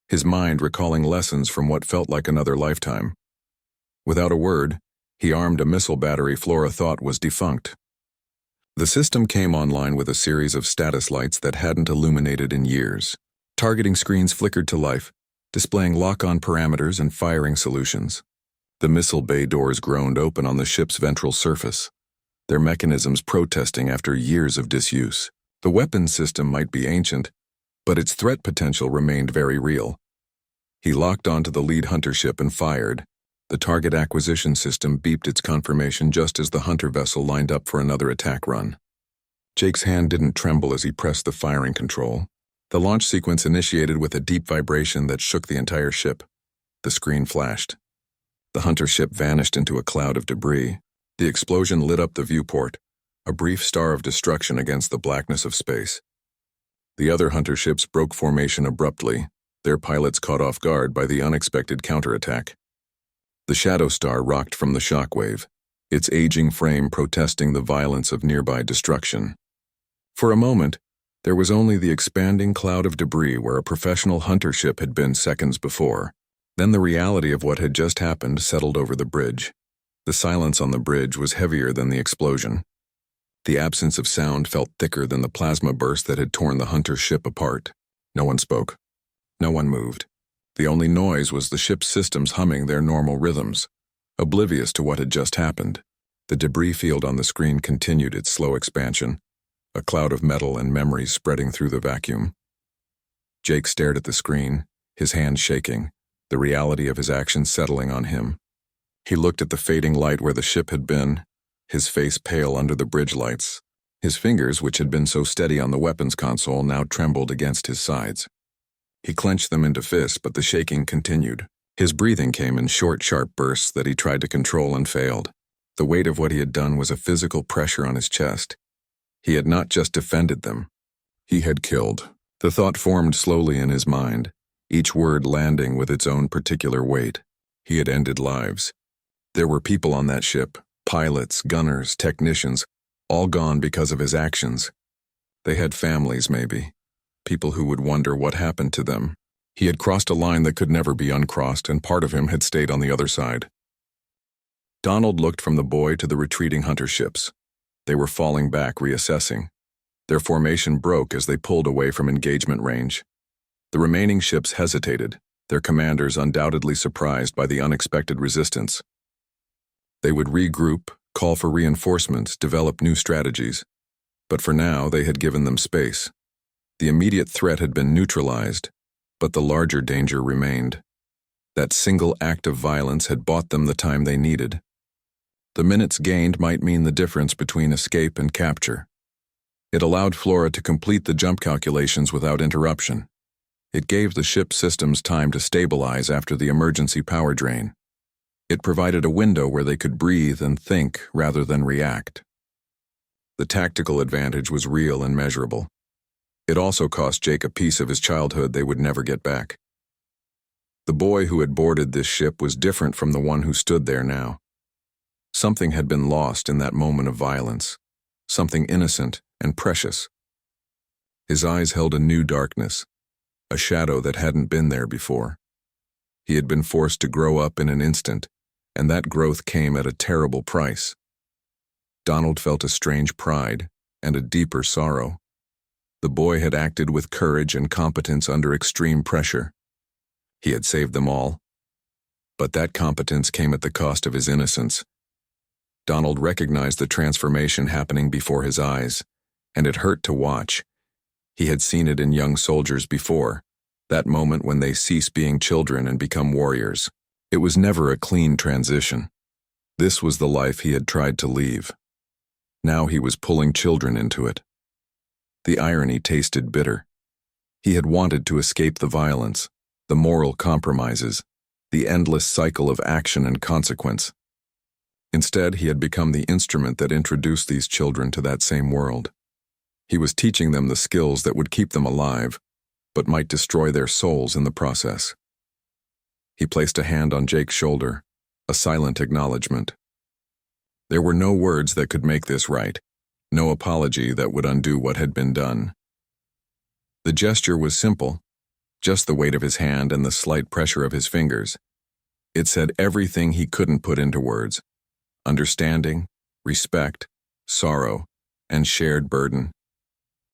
his mind recalling lessons from what felt like another lifetime. Without a word, he armed a missile battery Flora thought was defunct. The system came online with a series of status lights that hadn't illuminated in years. Targeting screens flickered to life, displaying lock-on parameters and firing solutions. The missile bay doors groaned open on the ship's ventral surface, their mechanisms protesting after years of disuse. The weapons system might be ancient, but its threat potential remained very real. He locked onto the lead hunter ship and fired. The target acquisition system beeped its confirmation just as the hunter vessel lined up for another attack run. Jake's hand didn't tremble as he pressed the firing control. The launch sequence initiated with a deep vibration that shook the entire ship. The screen flashed. The hunter ship vanished into a cloud of debris. The explosion lit up the viewport, a brief star of destruction against the blackness of space. The other hunter ships broke formation abruptly, their pilots caught off guard by the unexpected counterattack. The Shadow Star rocked from the shockwave, its aging frame protesting the violence of nearby destruction. For a moment, there was only the expanding cloud of debris where a professional hunter ship had been seconds before. Then the reality of what had just happened settled over the bridge. The silence on the bridge was heavier than the explosion. The absence of sound felt thicker than the plasma burst that had torn the hunter ship apart. No one spoke. No one moved. The only noise was the ship's systems humming their normal rhythms, oblivious to what had just happened. The debris field on the screen continued its slow expansion, a cloud of metal and memories spreading through the vacuum. Jake stared at the screen, his hands shaking, the reality of his actions settling on him. He looked at the fading light where the ship had been, his face pale under the bridge lights. His fingers, which had been so steady on the weapons console, now trembled against his sides. He clenched them into fists, but the shaking continued. His breathing came in short, sharp bursts that he tried to control and failed. The weight of what he had done was a physical pressure on his chest. He had not just defended them. He had killed. The thought formed slowly in his mind, each word landing with its own particular weight. He had ended lives. There were people on that ship, pilots, gunners, technicians, all gone because of his actions. They had families, maybe. People who would wonder what happened to them. He had crossed a line that could never be uncrossed, and part of him had stayed on the other side. Donald looked from the boy to the retreating hunter ships. They were falling back, reassessing. Their formation broke as they pulled away from engagement range. The remaining ships hesitated, their commanders undoubtedly surprised by the unexpected resistance. They would regroup, call for reinforcements, develop new strategies. But for now, they had given them space. The immediate threat had been neutralized, but the larger danger remained. That single act of violence had bought them the time they needed. The minutes gained might mean the difference between escape and capture. It allowed Flora to complete the jump calculations without interruption. It gave the ship's systems time to stabilize after the emergency power drain. It provided a window where they could breathe and think rather than react. The tactical advantage was real and measurable. It also cost Jake a piece of his childhood they would never get back. The boy who had boarded this ship was different from the one who stood there now. Something had been lost in that moment of violence, something innocent and precious. His eyes held a new darkness, a shadow that hadn't been there before. He had been forced to grow up in an instant, and that growth came at a terrible price. Donald felt a strange pride and a deeper sorrow. The boy had acted with courage and competence under extreme pressure. He had saved them all. But that competence came at the cost of his innocence. Donald recognized the transformation happening before his eyes, and it hurt to watch. He had seen it in young soldiers before, that moment when they cease being children and become warriors. It was never a clean transition. This was the life he had tried to leave. Now he was pulling children into it. The irony tasted bitter. He had wanted to escape the violence, the moral compromises, the endless cycle of action and consequence. Instead, he had become the instrument that introduced these children to that same world. He was teaching them the skills that would keep them alive, but might destroy their souls in the process. He placed a hand on Jake's shoulder, a silent acknowledgement. There were no words that could make this right, no apology that would undo what had been done. The gesture was simple, just the weight of his hand and the slight pressure of his fingers. It said everything he couldn't put into words: understanding, respect, sorrow, and shared burden.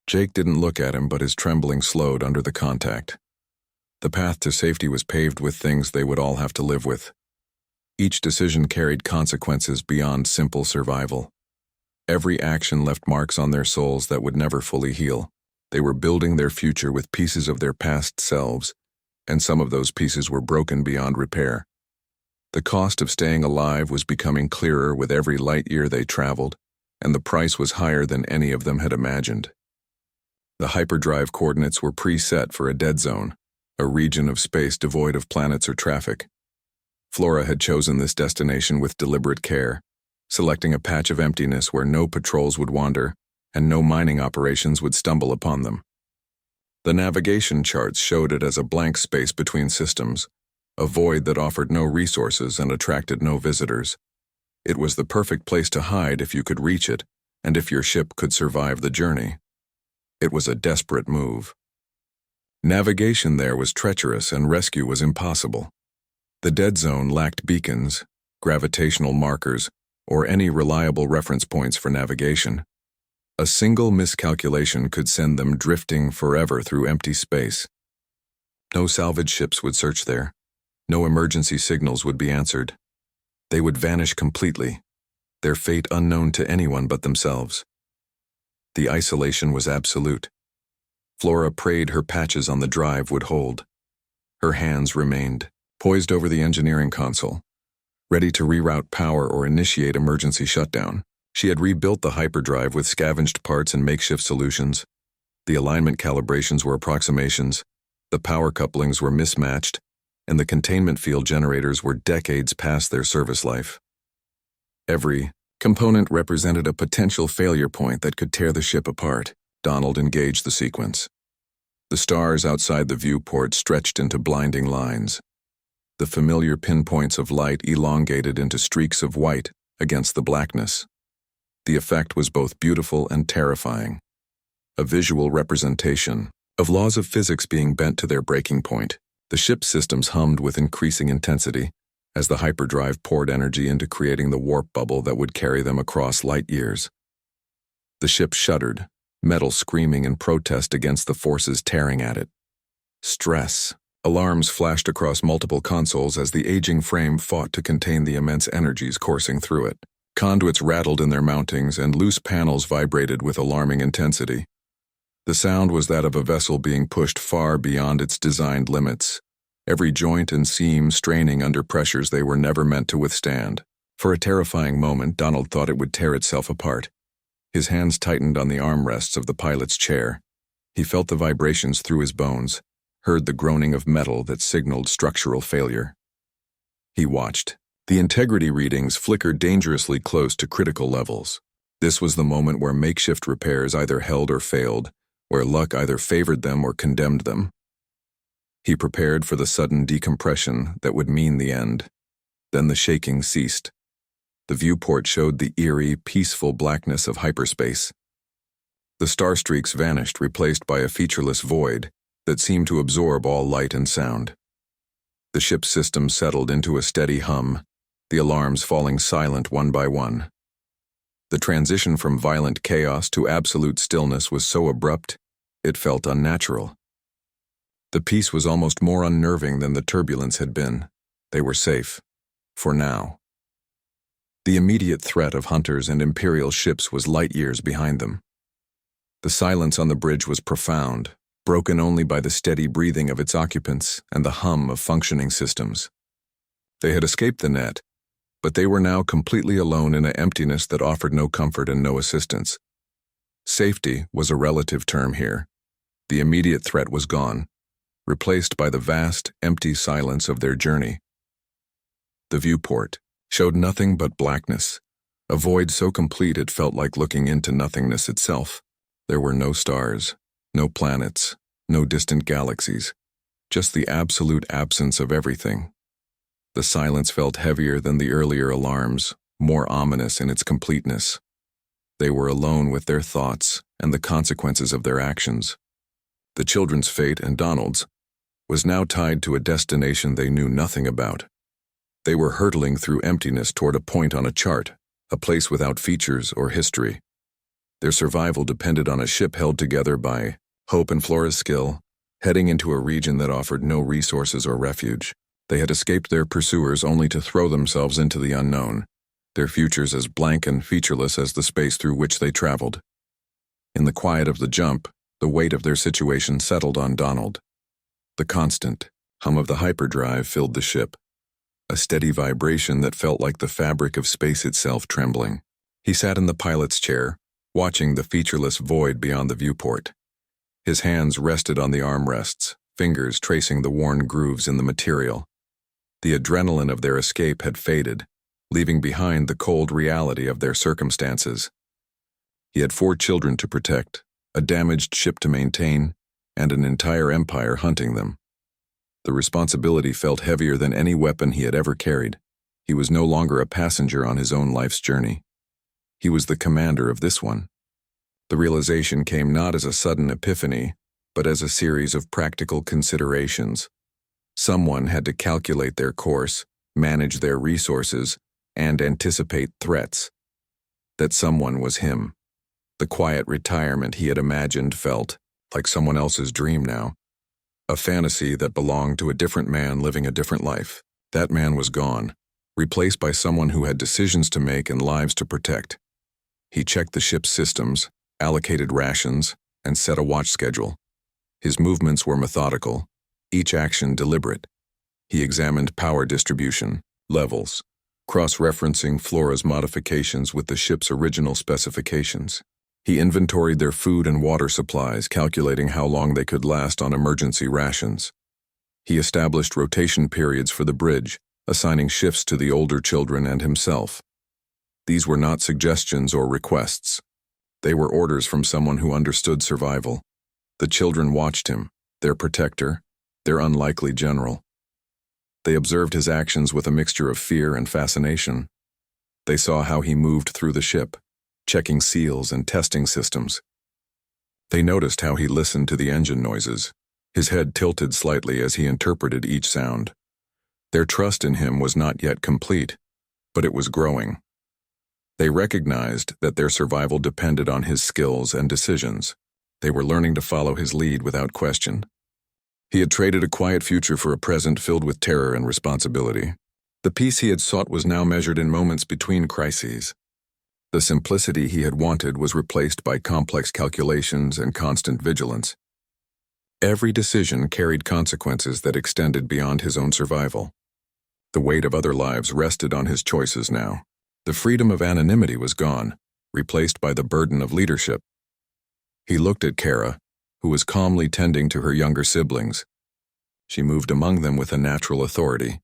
Jake didn't look at him, but his trembling slowed under the contact. The path to safety was paved with things they would all have to live with. Each decision carried consequences beyond simple survival. Every action left marks on their souls that would never fully heal. They were building their future with pieces of their past selves, and some of those pieces were broken beyond repair. The cost of staying alive was becoming clearer with every light year they traveled, and the price was higher than any of them had imagined. The hyperdrive coordinates were preset for a dead zone, a region of space devoid of planets or traffic. Flora had chosen this destination with deliberate care, selecting a patch of emptiness where no patrols would wander and no mining operations would stumble upon them. The navigation charts showed it as a blank space between systems, a void that offered no resources and attracted no visitors. It was the perfect place to hide if you could reach it, and if your ship could survive the journey. It was a desperate move. Navigation there was treacherous and rescue was impossible. The dead zone lacked beacons, gravitational markers, or any reliable reference points for navigation. A single miscalculation could send them drifting forever through empty space. No salvage ships would search there. No emergency signals would be answered. They would vanish completely, their fate unknown to anyone but themselves. The isolation was absolute. Flora prayed her patches on the drive would hold. Her hands remained, poised over the engineering console, ready to reroute power or initiate emergency shutdown. She had rebuilt the hyperdrive with scavenged parts and makeshift solutions. The alignment calibrations were approximations, the power couplings were mismatched, and the containment field generators were decades past their service life. Every component represented a potential failure point that could tear the ship apart. Donald engaged the sequence. The stars outside the viewport stretched into blinding lines. The familiar pinpoints of light elongated into streaks of white against the blackness. The effect was both beautiful and terrifying, a visual representation of laws of physics being bent to their breaking point. The ship's systems hummed with increasing intensity as the hyperdrive poured energy into creating the warp bubble that would carry them across light years. The ship shuddered, metal screaming in protest against the forces tearing at it. Stress. Alarms flashed across multiple consoles as the aging frame fought to contain the immense energies coursing through it. Conduits rattled in their mountings and loose panels vibrated with alarming intensity. The sound was that of a vessel being pushed far beyond its designed limits, every joint and seam straining under pressures they were never meant to withstand. For a terrifying moment, Donald thought it would tear itself apart. His hands tightened on the armrests of the pilot's chair. He felt the vibrations through his bones, heard the groaning of metal that signaled structural failure. He watched. The integrity readings flickered dangerously close to critical levels. This was the moment where makeshift repairs either held or failed, where luck either favored them or condemned them. He prepared for the sudden decompression that would mean the end. Then the shaking ceased. The viewport showed the eerie, peaceful blackness of hyperspace. The star streaks vanished, replaced by a featureless void that seemed to absorb all light and sound. The ship's system settled into a steady hum, the alarms falling silent one by one. The transition from violent chaos to absolute stillness was so abrupt, it felt unnatural. The peace was almost more unnerving than the turbulence had been. They were safe. For now. The immediate threat of hunters and Imperial ships was light years behind them. The silence on the bridge was profound, broken only by the steady breathing of its occupants and the hum of functioning systems. They had escaped the net, but they were now completely alone in an emptiness that offered no comfort and no assistance. Safety was a relative term here. The immediate threat was gone, replaced by the vast, empty silence of their journey. The viewport showed nothing but blackness, a void so complete it felt like looking into nothingness itself. There were no stars, no planets, no distant galaxies, just the absolute absence of everything. The silence felt heavier than the earlier alarms, more ominous in its completeness. They were alone with their thoughts and the consequences of their actions. The children's fate, and Donald's, was now tied to a destination they knew nothing about. They were hurtling through emptiness toward a point on a chart, a place without features or history. Their survival depended on a ship held together by hope and Flora's skill, heading into a region that offered no resources or refuge. They had escaped their pursuers only to throw themselves into the unknown, their futures as blank and featureless as the space through which they traveled. In the quiet of the jump, the weight of their situation settled on Donald. The constant hum of the hyperdrive filled the ship, a steady vibration that felt like the fabric of space itself trembling. He sat in the pilot's chair, watching the featureless void beyond the viewport. His hands rested on the armrests, fingers tracing the worn grooves in the material. The adrenaline of their escape had faded, leaving behind the cold reality of their circumstances. He had 4 children to protect, a damaged ship to maintain, and an entire empire hunting them. The responsibility felt heavier than any weapon he had ever carried. He was no longer a passenger on his own life's journey. He was the commander of this one. The realization came not as a sudden epiphany, but as a series of practical considerations. Someone had to calculate their course, manage their resources, and anticipate threats. That someone was him. The quiet retirement he had imagined felt like someone else's dream now, a fantasy that belonged to a different man living a different life. That man was gone, replaced by someone who had decisions to make and lives to protect. He checked the ship's systems, allocated rations, and set a watch schedule. His movements were methodical, each action deliberate. He examined power distribution, levels, cross-referencing Flora's modifications with the ship's original specifications. He inventoried their food and water supplies, calculating how long they could last on emergency rations. He established rotation periods for the bridge, assigning shifts to the older children and himself. These were not suggestions or requests. They were orders from someone who understood survival. The children watched him, their protector, their unlikely general. They observed his actions with a mixture of fear and fascination. They saw how he moved through the ship, checking seals and testing systems. They noticed how he listened to the engine noises, his head tilted slightly as he interpreted each sound. Their trust in him was not yet complete, but it was growing. They recognized that their survival depended on his skills and decisions. They were learning to follow his lead without question. He had traded a quiet future for a present filled with terror and responsibility. The peace he had sought was now measured in moments between crises. The simplicity he had wanted was replaced by complex calculations and constant vigilance. Every decision carried consequences that extended beyond his own survival. The weight of other lives rested on his choices now. The freedom of anonymity was gone, replaced by the burden of leadership. He looked at Kara, who was calmly tending to her younger siblings. She moved among them with a natural authority,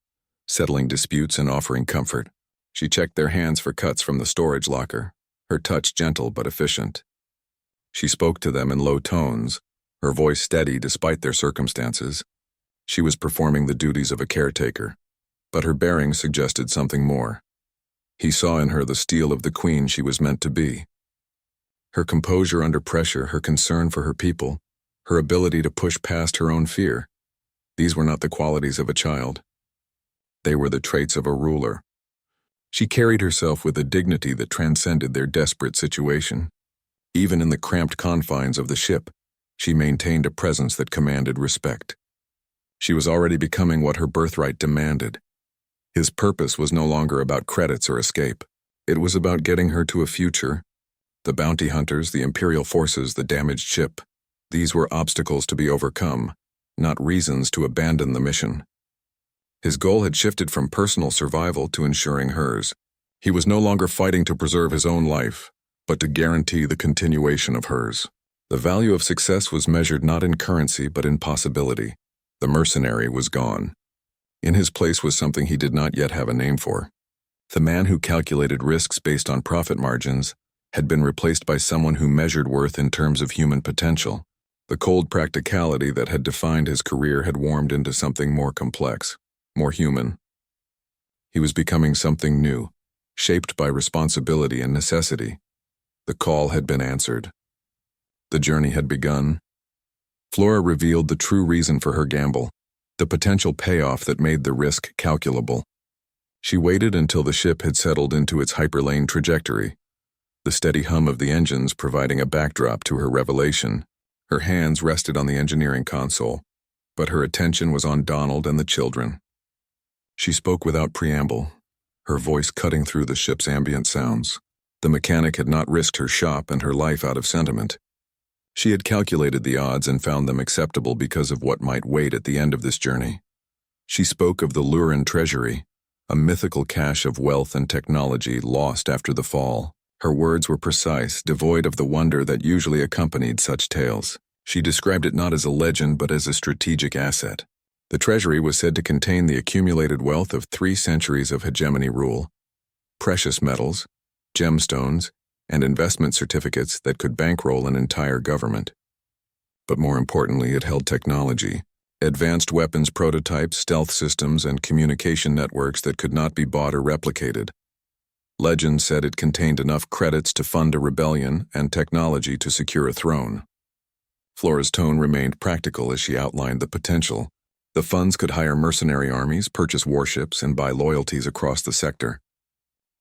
settling disputes and offering comfort. She checked their hands for cuts from the storage locker, her touch gentle but efficient. She spoke to them in low tones, her voice steady despite their circumstances. She was performing the duties of a caretaker, but her bearing suggested something more. He saw in her the steel of the queen she was meant to be. Her composure under pressure, her concern for her people, her ability to push past her own fear. These were not the qualities of a child. They were the traits of a ruler. She carried herself with a dignity that transcended their desperate situation. Even in the cramped confines of the ship, she maintained a presence that commanded respect. She was already becoming what her birthright demanded. His purpose was no longer about credits or escape. It was about getting her to a future. The bounty hunters, the Imperial forces, the damaged ship. These were obstacles to be overcome, not reasons to abandon the mission. His goal had shifted from personal survival to ensuring hers. He was no longer fighting to preserve his own life, but to guarantee the continuation of hers. The value of success was measured not in currency but in possibility. The mercenary was gone. In his place was something he did not yet have a name for. The man who calculated risks based on profit margins had been replaced by someone who measured worth in terms of human potential. The cold practicality that had defined his career had warmed into something more complex, more human. He was becoming something new, shaped by responsibility and necessity. The call had been answered. The journey had begun. Flora revealed the true reason for her gamble, the potential payoff that made the risk calculable. She waited until the ship had settled into its hyperlane trajectory, the steady hum of the engines providing a backdrop to her revelation. Her hands rested on the engineering console, but her attention was on Donald and the children. She spoke without preamble, her voice cutting through the ship's ambient sounds. The mechanic had not risked her shop and her life out of sentiment. She had calculated the odds and found them acceptable because of what might wait at the end of this journey. She spoke of the Lurin treasury, a mythical cache of wealth and technology lost after the fall. Her words were precise, devoid of the wonder that usually accompanied such tales. She described it not as a legend but as a strategic asset. The treasury was said to contain the accumulated wealth of 3 centuries of hegemony rule, precious metals, gemstones, and investment certificates that could bankroll an entire government. But more importantly, it held technology, advanced weapons prototypes, stealth systems, and communication networks that could not be bought or replicated. Legend said it contained enough credits to fund a rebellion and technology to secure a throne. Flora's tone remained practical as she outlined the potential. The funds could hire mercenary armies, purchase warships, and buy loyalties across the sector.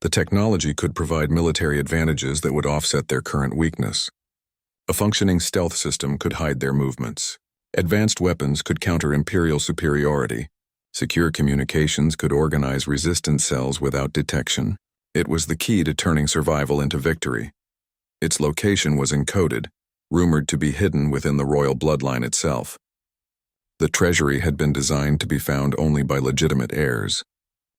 The technology could provide military advantages that would offset their current weakness. A functioning stealth system could hide their movements. Advanced weapons could counter Imperial superiority. Secure communications could organize resistance cells without detection. It was the key to turning survival into victory. Its location was encoded, rumored to be hidden within the royal bloodline itself. The treasury had been designed to be found only by legitimate heirs.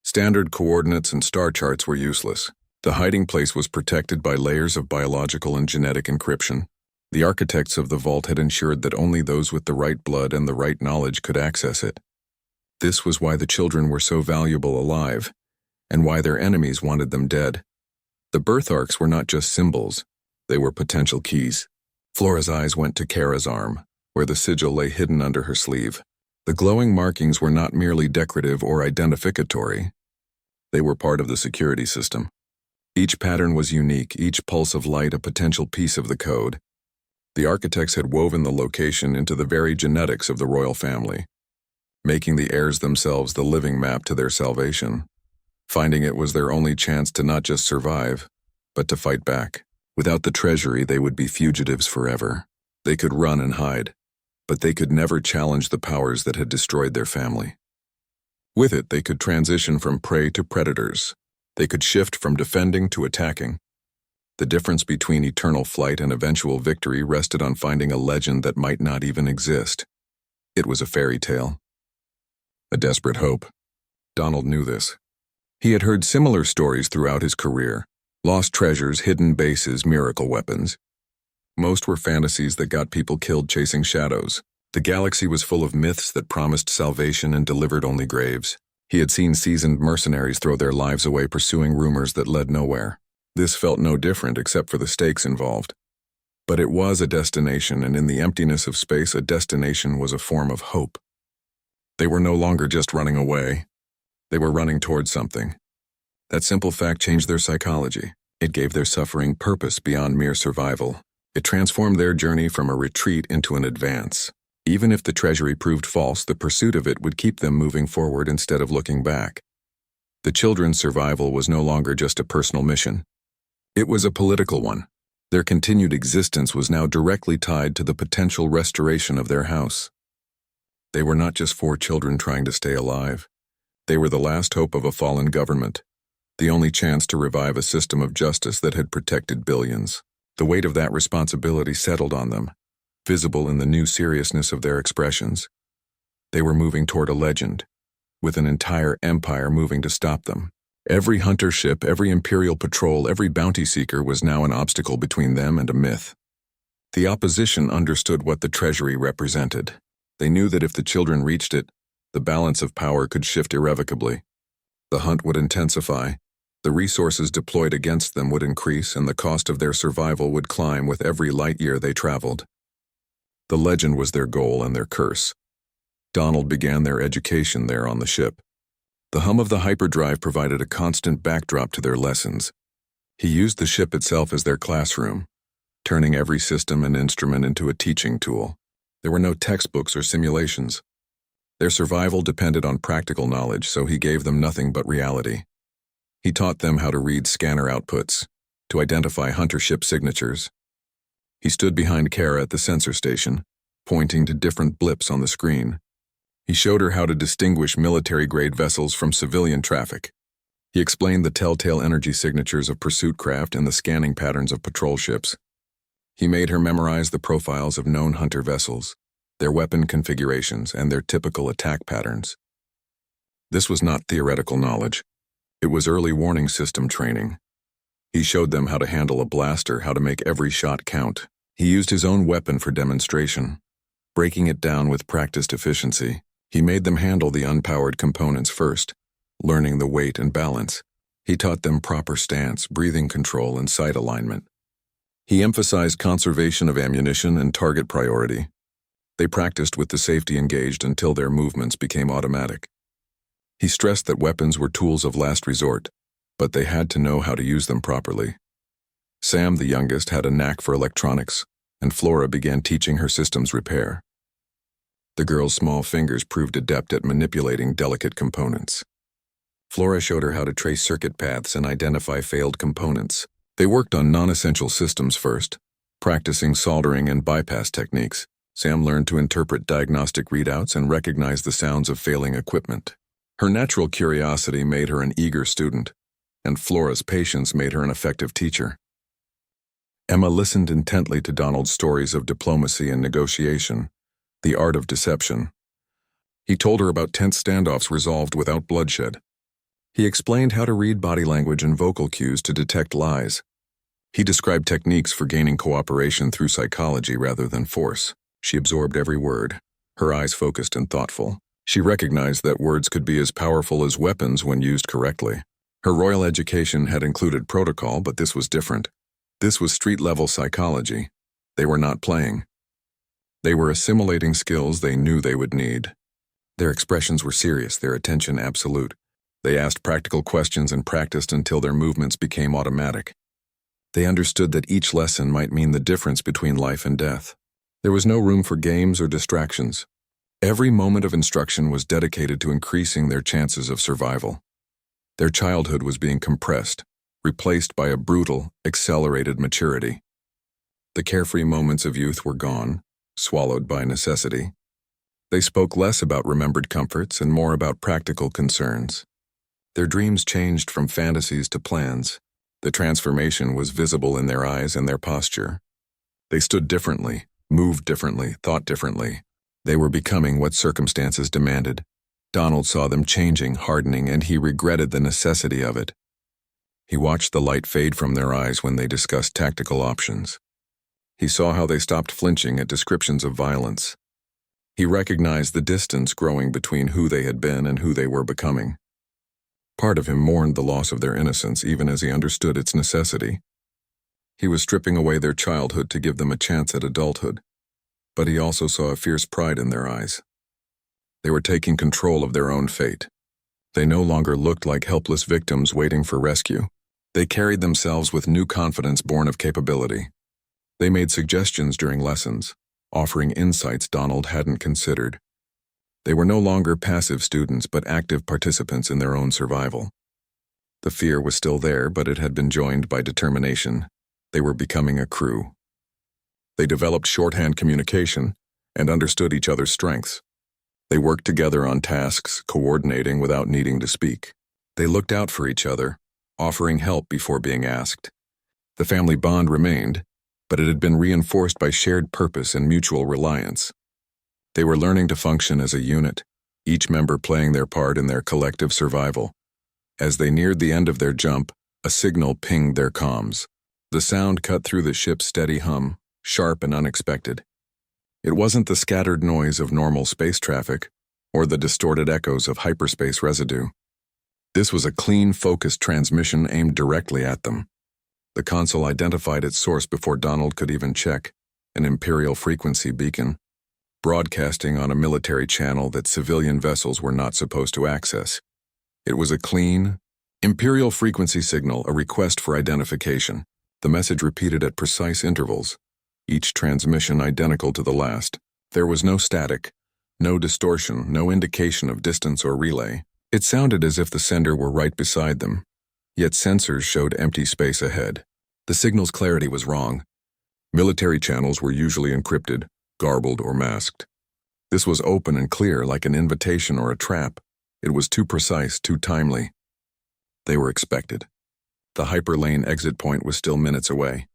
Standard coordinates and star charts were useless. The hiding place was protected by layers of biological and genetic encryption. The architects of the vault had ensured that only those with the right blood and the right knowledge could access it. This was why the children were so valuable alive, and why their enemies wanted them dead. The birth arcs were not just symbols, they were potential keys. Flora's eyes went to Kara's arm, where the sigil lay hidden under her sleeve. The glowing markings were not merely decorative or identificatory. They were part of the security system. Each pattern was unique, each pulse of light a potential piece of the code. The architects had woven the location into the very genetics of the royal family, making the heirs themselves the living map to their salvation. Finding it was their only chance to not just survive, but to fight back. Without the treasury, they would be fugitives forever. They could run and hide, but they could never challenge the powers that had destroyed their family. With it, they could transition from prey to predators. They could shift from defending to attacking. The difference between eternal flight and eventual victory rested on finding a legend that might not even exist. It was a fairy tale. A desperate hope. Donald knew this. He had heard similar stories throughout his career. Lost treasures, hidden bases, miracle weapons. Most were fantasies that got people killed chasing shadows. The galaxy was full of myths that promised salvation and delivered only graves. He had seen seasoned mercenaries throw their lives away pursuing rumors that led nowhere. This felt no different except for the stakes involved. But it was a destination, and in the emptiness of space, a destination was a form of hope. They were no longer just running away. They were running towards something. That simple fact changed their psychology. It gave their suffering purpose beyond mere survival. It transformed their journey from a retreat into an advance. Even if the treasury proved false, the pursuit of it would keep them moving forward instead of looking back. The children's survival was no longer just a personal mission. It was a political one. Their continued existence was now directly tied to the potential restoration of their house. They were not just 4 children trying to stay alive. They were the last hope of a fallen government, the only chance to revive a system of justice that had protected billions. The weight of that responsibility settled on them, visible in the new seriousness of their expressions. They were moving toward a legend, with an entire empire moving to stop them. Every hunter ship, every imperial patrol, every bounty seeker was now an obstacle between them and a myth. The opposition understood what the treasury represented. They knew that if the children reached it, the balance of power could shift irrevocably. The hunt would intensify, the resources deployed against them would increase, and the cost of their survival would climb with every light year they traveled. The legend was their goal and their curse. Donald began their education there on the ship. The hum of the hyperdrive provided a constant backdrop to their lessons. He used the ship itself as their classroom, turning every system and instrument into a teaching tool. There were no textbooks or simulations. Their survival depended on practical knowledge, so he gave them nothing but reality. He taught them how to read scanner outputs, to identify hunter ship signatures. He stood behind Kara at the sensor station, pointing to different blips on the screen. He showed her how to distinguish military-grade vessels from civilian traffic. He explained the telltale energy signatures of pursuit craft and the scanning patterns of patrol ships. He made her memorize the profiles of known hunter vessels, their weapon configurations, and their typical attack patterns. This was not theoretical knowledge. It was early warning system training. He showed them how to handle a blaster, how to make every shot count. He used his own weapon for demonstration, breaking it down with practiced efficiency. He made them handle the unpowered components first, learning the weight and balance. He taught them proper stance, breathing control, and sight alignment. He emphasized conservation of ammunition and target priority. They practiced with the safety engaged until their movements became automatic. He stressed that weapons were tools of last resort, but they had to know how to use them properly. Sam, the youngest, had a knack for electronics, and Flora began teaching her systems repair. The girl's small fingers proved adept at manipulating delicate components. Flora showed her how to trace circuit paths and identify failed components. They worked on non-essential systems first, practicing soldering and bypass techniques. Sam learned to interpret diagnostic readouts and recognize the sounds of failing equipment. Her natural curiosity made her an eager student, and Flora's patience made her an effective teacher. Emma listened intently to Donald's stories of diplomacy and negotiation, the art of deception. He told her about tense standoffs resolved without bloodshed. He explained how to read body language and vocal cues to detect lies. He described techniques for gaining cooperation through psychology rather than force. She absorbed every word, her eyes focused and thoughtful. She recognized that words could be as powerful as weapons when used correctly. Her royal education had included protocol, but this was different. This was street-level psychology. They were not playing. They were assimilating skills they knew they would need. Their expressions were serious, their attention absolute. They asked practical questions and practiced until their movements became automatic. They understood that each lesson might mean the difference between life and death. There was no room for games or distractions. Every moment of instruction was dedicated to increasing their chances of survival. Their childhood was being compressed, replaced by a brutal, accelerated maturity. The carefree moments of youth were gone, swallowed by necessity. They spoke less about remembered comforts and more about practical concerns. Their dreams changed from fantasies to plans. The transformation was visible in their eyes and their posture. They stood differently, moved differently, thought differently. They were becoming what circumstances demanded. Donald saw them changing, hardening, and he regretted the necessity of it. He watched the light fade from their eyes when they discussed tactical options. He saw how they stopped flinching at descriptions of violence. He recognized the distance growing between who they had been and who they were becoming. Part of him mourned the loss of their innocence even as he understood its necessity. He was stripping away their childhood to give them a chance at adulthood, but he also saw a fierce pride in their eyes. They were taking control of their own fate. They no longer looked like helpless victims waiting for rescue. They carried themselves with new confidence born of capability. They made suggestions during lessons, offering insights Donald hadn't considered. They were no longer passive students but active participants in their own survival. The fear was still there, but it had been joined by determination. They were becoming a crew. They developed shorthand communication and understood each other's strengths. They worked together on tasks, coordinating without needing to speak. They looked out for each other, offering help before being asked. The family bond remained, but it had been reinforced by shared purpose and mutual reliance. They were learning to function as a unit, each member playing their part in their collective survival. As they neared the end of their jump, a signal pinged their comms. The sound cut through the ship's steady hum, sharp and unexpected. It wasn't the scattered noise of normal space traffic or the distorted echoes of hyperspace residue. This was a clean, focused transmission aimed directly at them. The console identified its source before Donald could even check, an Imperial frequency beacon, broadcasting on a military channel that civilian vessels were not supposed to access. It was a clean, Imperial frequency signal, a request for identification. The message repeated at precise intervals, each transmission identical to the last. There was no static, no distortion, no indication of distance or relay. It sounded as if the sender were right beside them, yet sensors showed empty space ahead. The signal's clarity was wrong. Military channels were usually encrypted, garbled, or masked. This was open and clear, like an invitation or a trap. It was too precise, too timely. They were expected. The hyperlane exit point was still minutes away.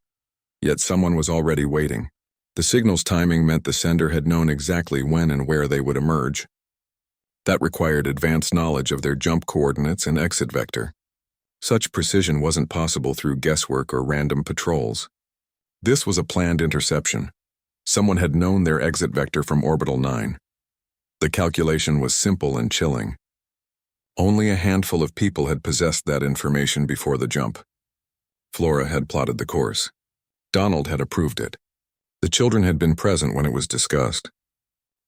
Yet someone was already waiting. The signal's timing meant the sender had known exactly when and where they would emerge. That required advanced knowledge of their jump coordinates and exit vector. Such precision wasn't possible through guesswork or random patrols. This was a planned interception. Someone had known their exit vector from Orbital 9. The calculation was simple and chilling. Only a handful of people had possessed that information before the jump. Flora had plotted the course. Donald had approved it. The children had been present when it was discussed.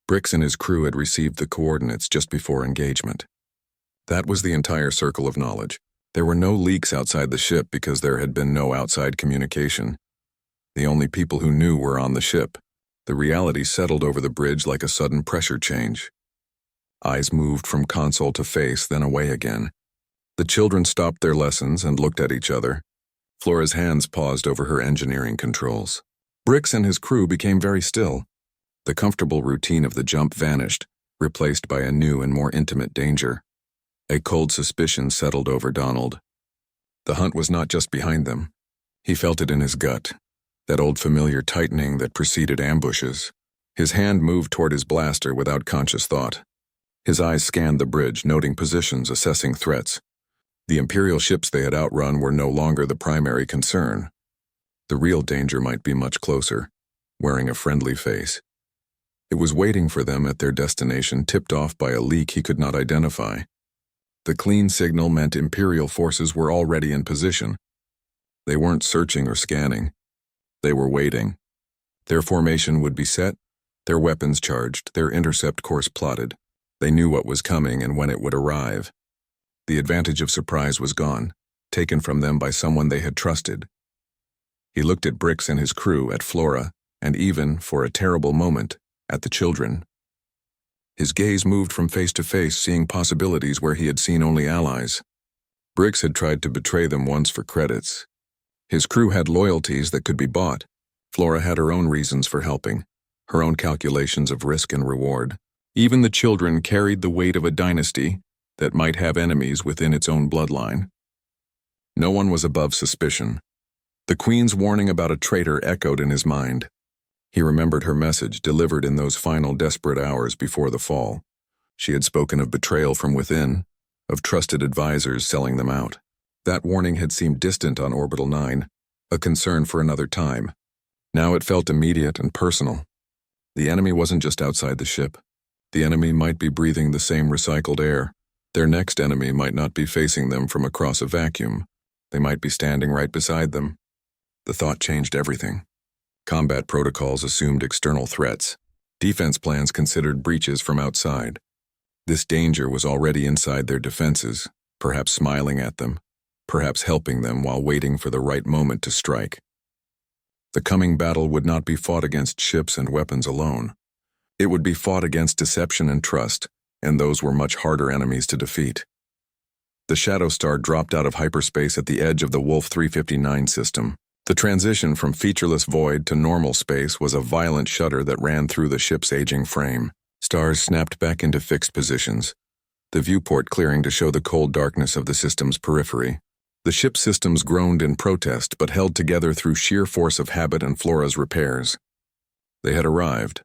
Brix and his crew had received the coordinates just before engagement. That was the entire circle of knowledge. There were no leaks outside the ship because there had been no outside communication. The only people who knew were on the ship. The reality settled over the bridge like a sudden pressure change. Eyes moved from console to face, then away again. The children stopped their lessons and looked at each other. Flora's hands paused over her engineering controls. Brix and his crew became very still. The comfortable routine of the jump vanished, replaced by a new and more intimate danger. A cold suspicion settled over Donald. The hunt was not just behind them. He felt it in his gut, that old familiar tightening that preceded ambushes. His hand moved toward his blaster without conscious thought. His eyes scanned the bridge, noting positions, assessing threats. The Imperial ships they had outrun were no longer the primary concern. The real danger might be much closer, wearing a friendly face. It was waiting for them at their destination, tipped off by a leak he could not identify. The clean signal meant Imperial forces were already in position. They weren't searching or scanning. They were waiting. Their formation would be set, their weapons charged, their intercept course plotted. They knew what was coming and when it would arrive. The advantage of surprise was gone, taken from them by someone they had trusted. He looked at Brix and his crew, at Flora, and even, for a terrible moment, at the children. His gaze moved from face to face, seeing possibilities where he had seen only allies. Brix had tried to betray them once for credits. His crew had loyalties that could be bought. Flora had her own reasons for helping, her own calculations of risk and reward. Even the children carried the weight of a dynasty that might have enemies within its own bloodline. No one was above suspicion. The Queen's warning about a traitor echoed in his mind. He remembered her message, delivered in those final desperate hours before the fall. She had spoken of betrayal from within, of trusted advisors selling them out. That warning had seemed distant on Orbital 9, a concern for another time. Now it felt immediate and personal. The enemy wasn't just outside the ship. The enemy might be breathing the same recycled air. Their next enemy might not be facing them from across a vacuum. They might be standing right beside them. The thought changed everything. Combat protocols assumed external threats. Defense plans considered breaches from outside. This danger was already inside their defenses, perhaps smiling at them, perhaps helping them while waiting for the right moment to strike. The coming battle would not be fought against ships and weapons alone. It would be fought against deception and trust, and those were much harder enemies to defeat. The Shadow Star dropped out of hyperspace at the edge of the Wolf 359 system. The transition from featureless void to normal space was a violent shudder that ran through the ship's aging frame. Stars snapped back into fixed positions, the viewport clearing to show the cold darkness of the system's periphery. The ship's systems groaned in protest but held together through sheer force of habit and Flora's repairs. They had arrived.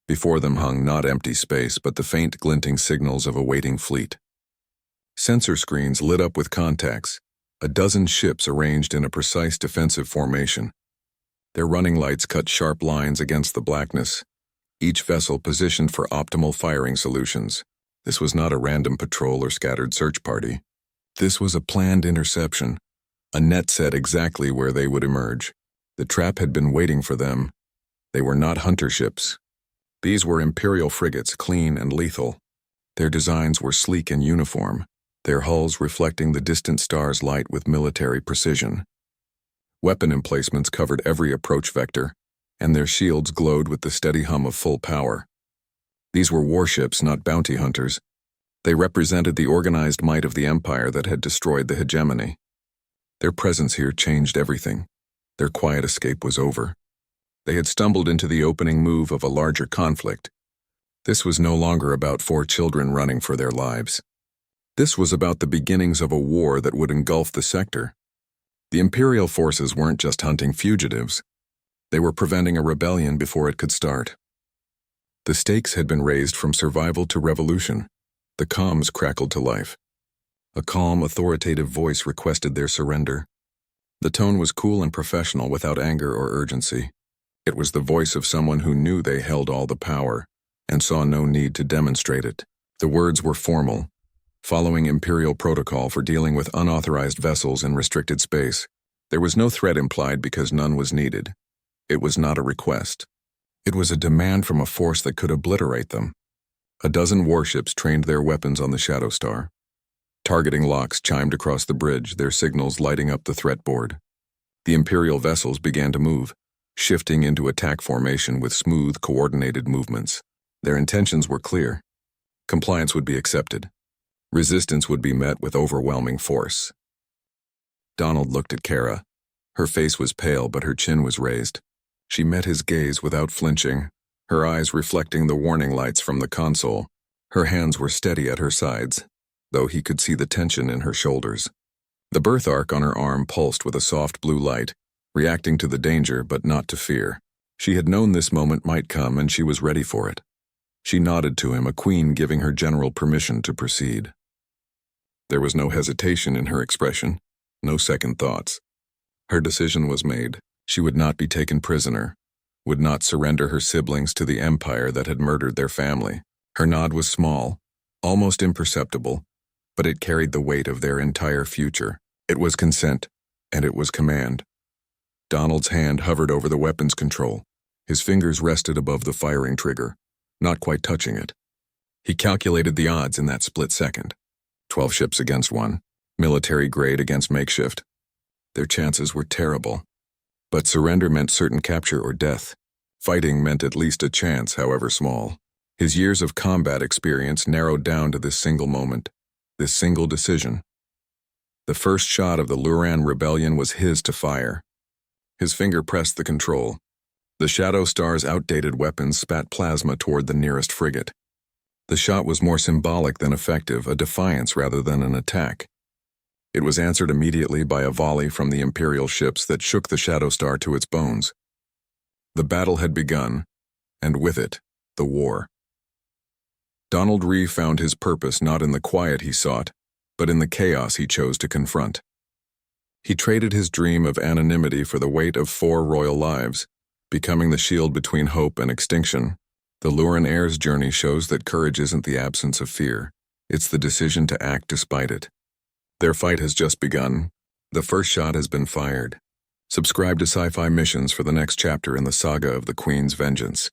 Before them hung not empty space, but the faint glinting signals of a waiting fleet. Sensor screens lit up with contacts, a dozen ships arranged in a precise defensive formation. Their running lights cut sharp lines against the blackness, each vessel positioned for optimal firing solutions. This was not a random patrol or scattered search party. This was a planned interception, a net set exactly where they would emerge. The trap had been waiting for them. They were not hunter ships. These were Imperial frigates, clean and lethal. Their designs were sleek and uniform, their hulls reflecting the distant star's light with military precision. Weapon emplacements covered every approach vector, and their shields glowed with the steady hum of full power. These were warships, not bounty hunters. They represented the organized might of the Empire that had destroyed the hegemony. Their presence here changed everything. Their quiet escape was over. They had stumbled into the opening move of a larger conflict. This was no longer about 4 children running for their lives. This was about the beginnings of a war that would engulf the sector. The Imperial forces weren't just hunting fugitives. They were preventing a rebellion before it could start. The stakes had been raised from survival to revolution. The comms crackled to life. A calm, authoritative voice requested their surrender. The tone was cool and professional, without anger or urgency. It was the voice of someone who knew they held all the power and saw no need to demonstrate it. The words were formal, following Imperial protocol for dealing with unauthorized vessels in restricted space. There was no threat implied because none was needed. It was not a request. It was a demand from a force that could obliterate them. A dozen warships trained their weapons on the Shadow Star. Targeting locks chimed across the bridge, their signals lighting up the threat board. The Imperial vessels began to move, shifting into attack formation with smooth, coordinated movements. Their intentions were clear. Compliance would be accepted. Resistance would be met with overwhelming force. Donald looked at Kara. Her face was pale, but her chin was raised. She met his gaze without flinching, her eyes reflecting the warning lights from the console. Her hands were steady at her sides, though he could see the tension in her shoulders. The birth arc on her arm pulsed with a soft blue light, reacting to the danger but not to fear. She had known this moment might come, and she was ready for it. She nodded to him, a queen giving her general permission to proceed. There was no hesitation in her expression, no second thoughts. Her decision was made. She would not be taken prisoner, would not surrender her siblings to the empire that had murdered their family. Her nod was small, almost imperceptible, but it carried the weight of their entire future. It was consent, and it was command. Donald's hand hovered over the weapons control. His fingers rested above the firing trigger, not quite touching it. He calculated the odds in that split second. 12 ships against 1, military grade against makeshift. Their chances were terrible. But surrender meant certain capture or death. Fighting meant at least a chance, however small. His years of combat experience narrowed down to this single moment, this single decision. The first shot of the Luran rebellion was his to fire. His finger pressed the control. The Shadow Star's outdated weapons spat plasma toward the nearest frigate. The shot was more symbolic than effective, a defiance rather than an attack. It was answered immediately by a volley from the Imperial ships that shook the Shadow Star to its bones. The battle had begun, and with it, the war. Donald Rhee found his purpose not in the quiet he sought, but in the chaos he chose to confront. He traded his dream of anonymity for the weight of 4 royal lives, becoming the shield between hope and extinction. The Luran heir's journey shows that courage isn't the absence of fear, it's the decision to act despite it. Their fight has just begun. The first shot has been fired. Subscribe to Sci-Fi Missions for the next chapter in the saga of the Queen's Vengeance.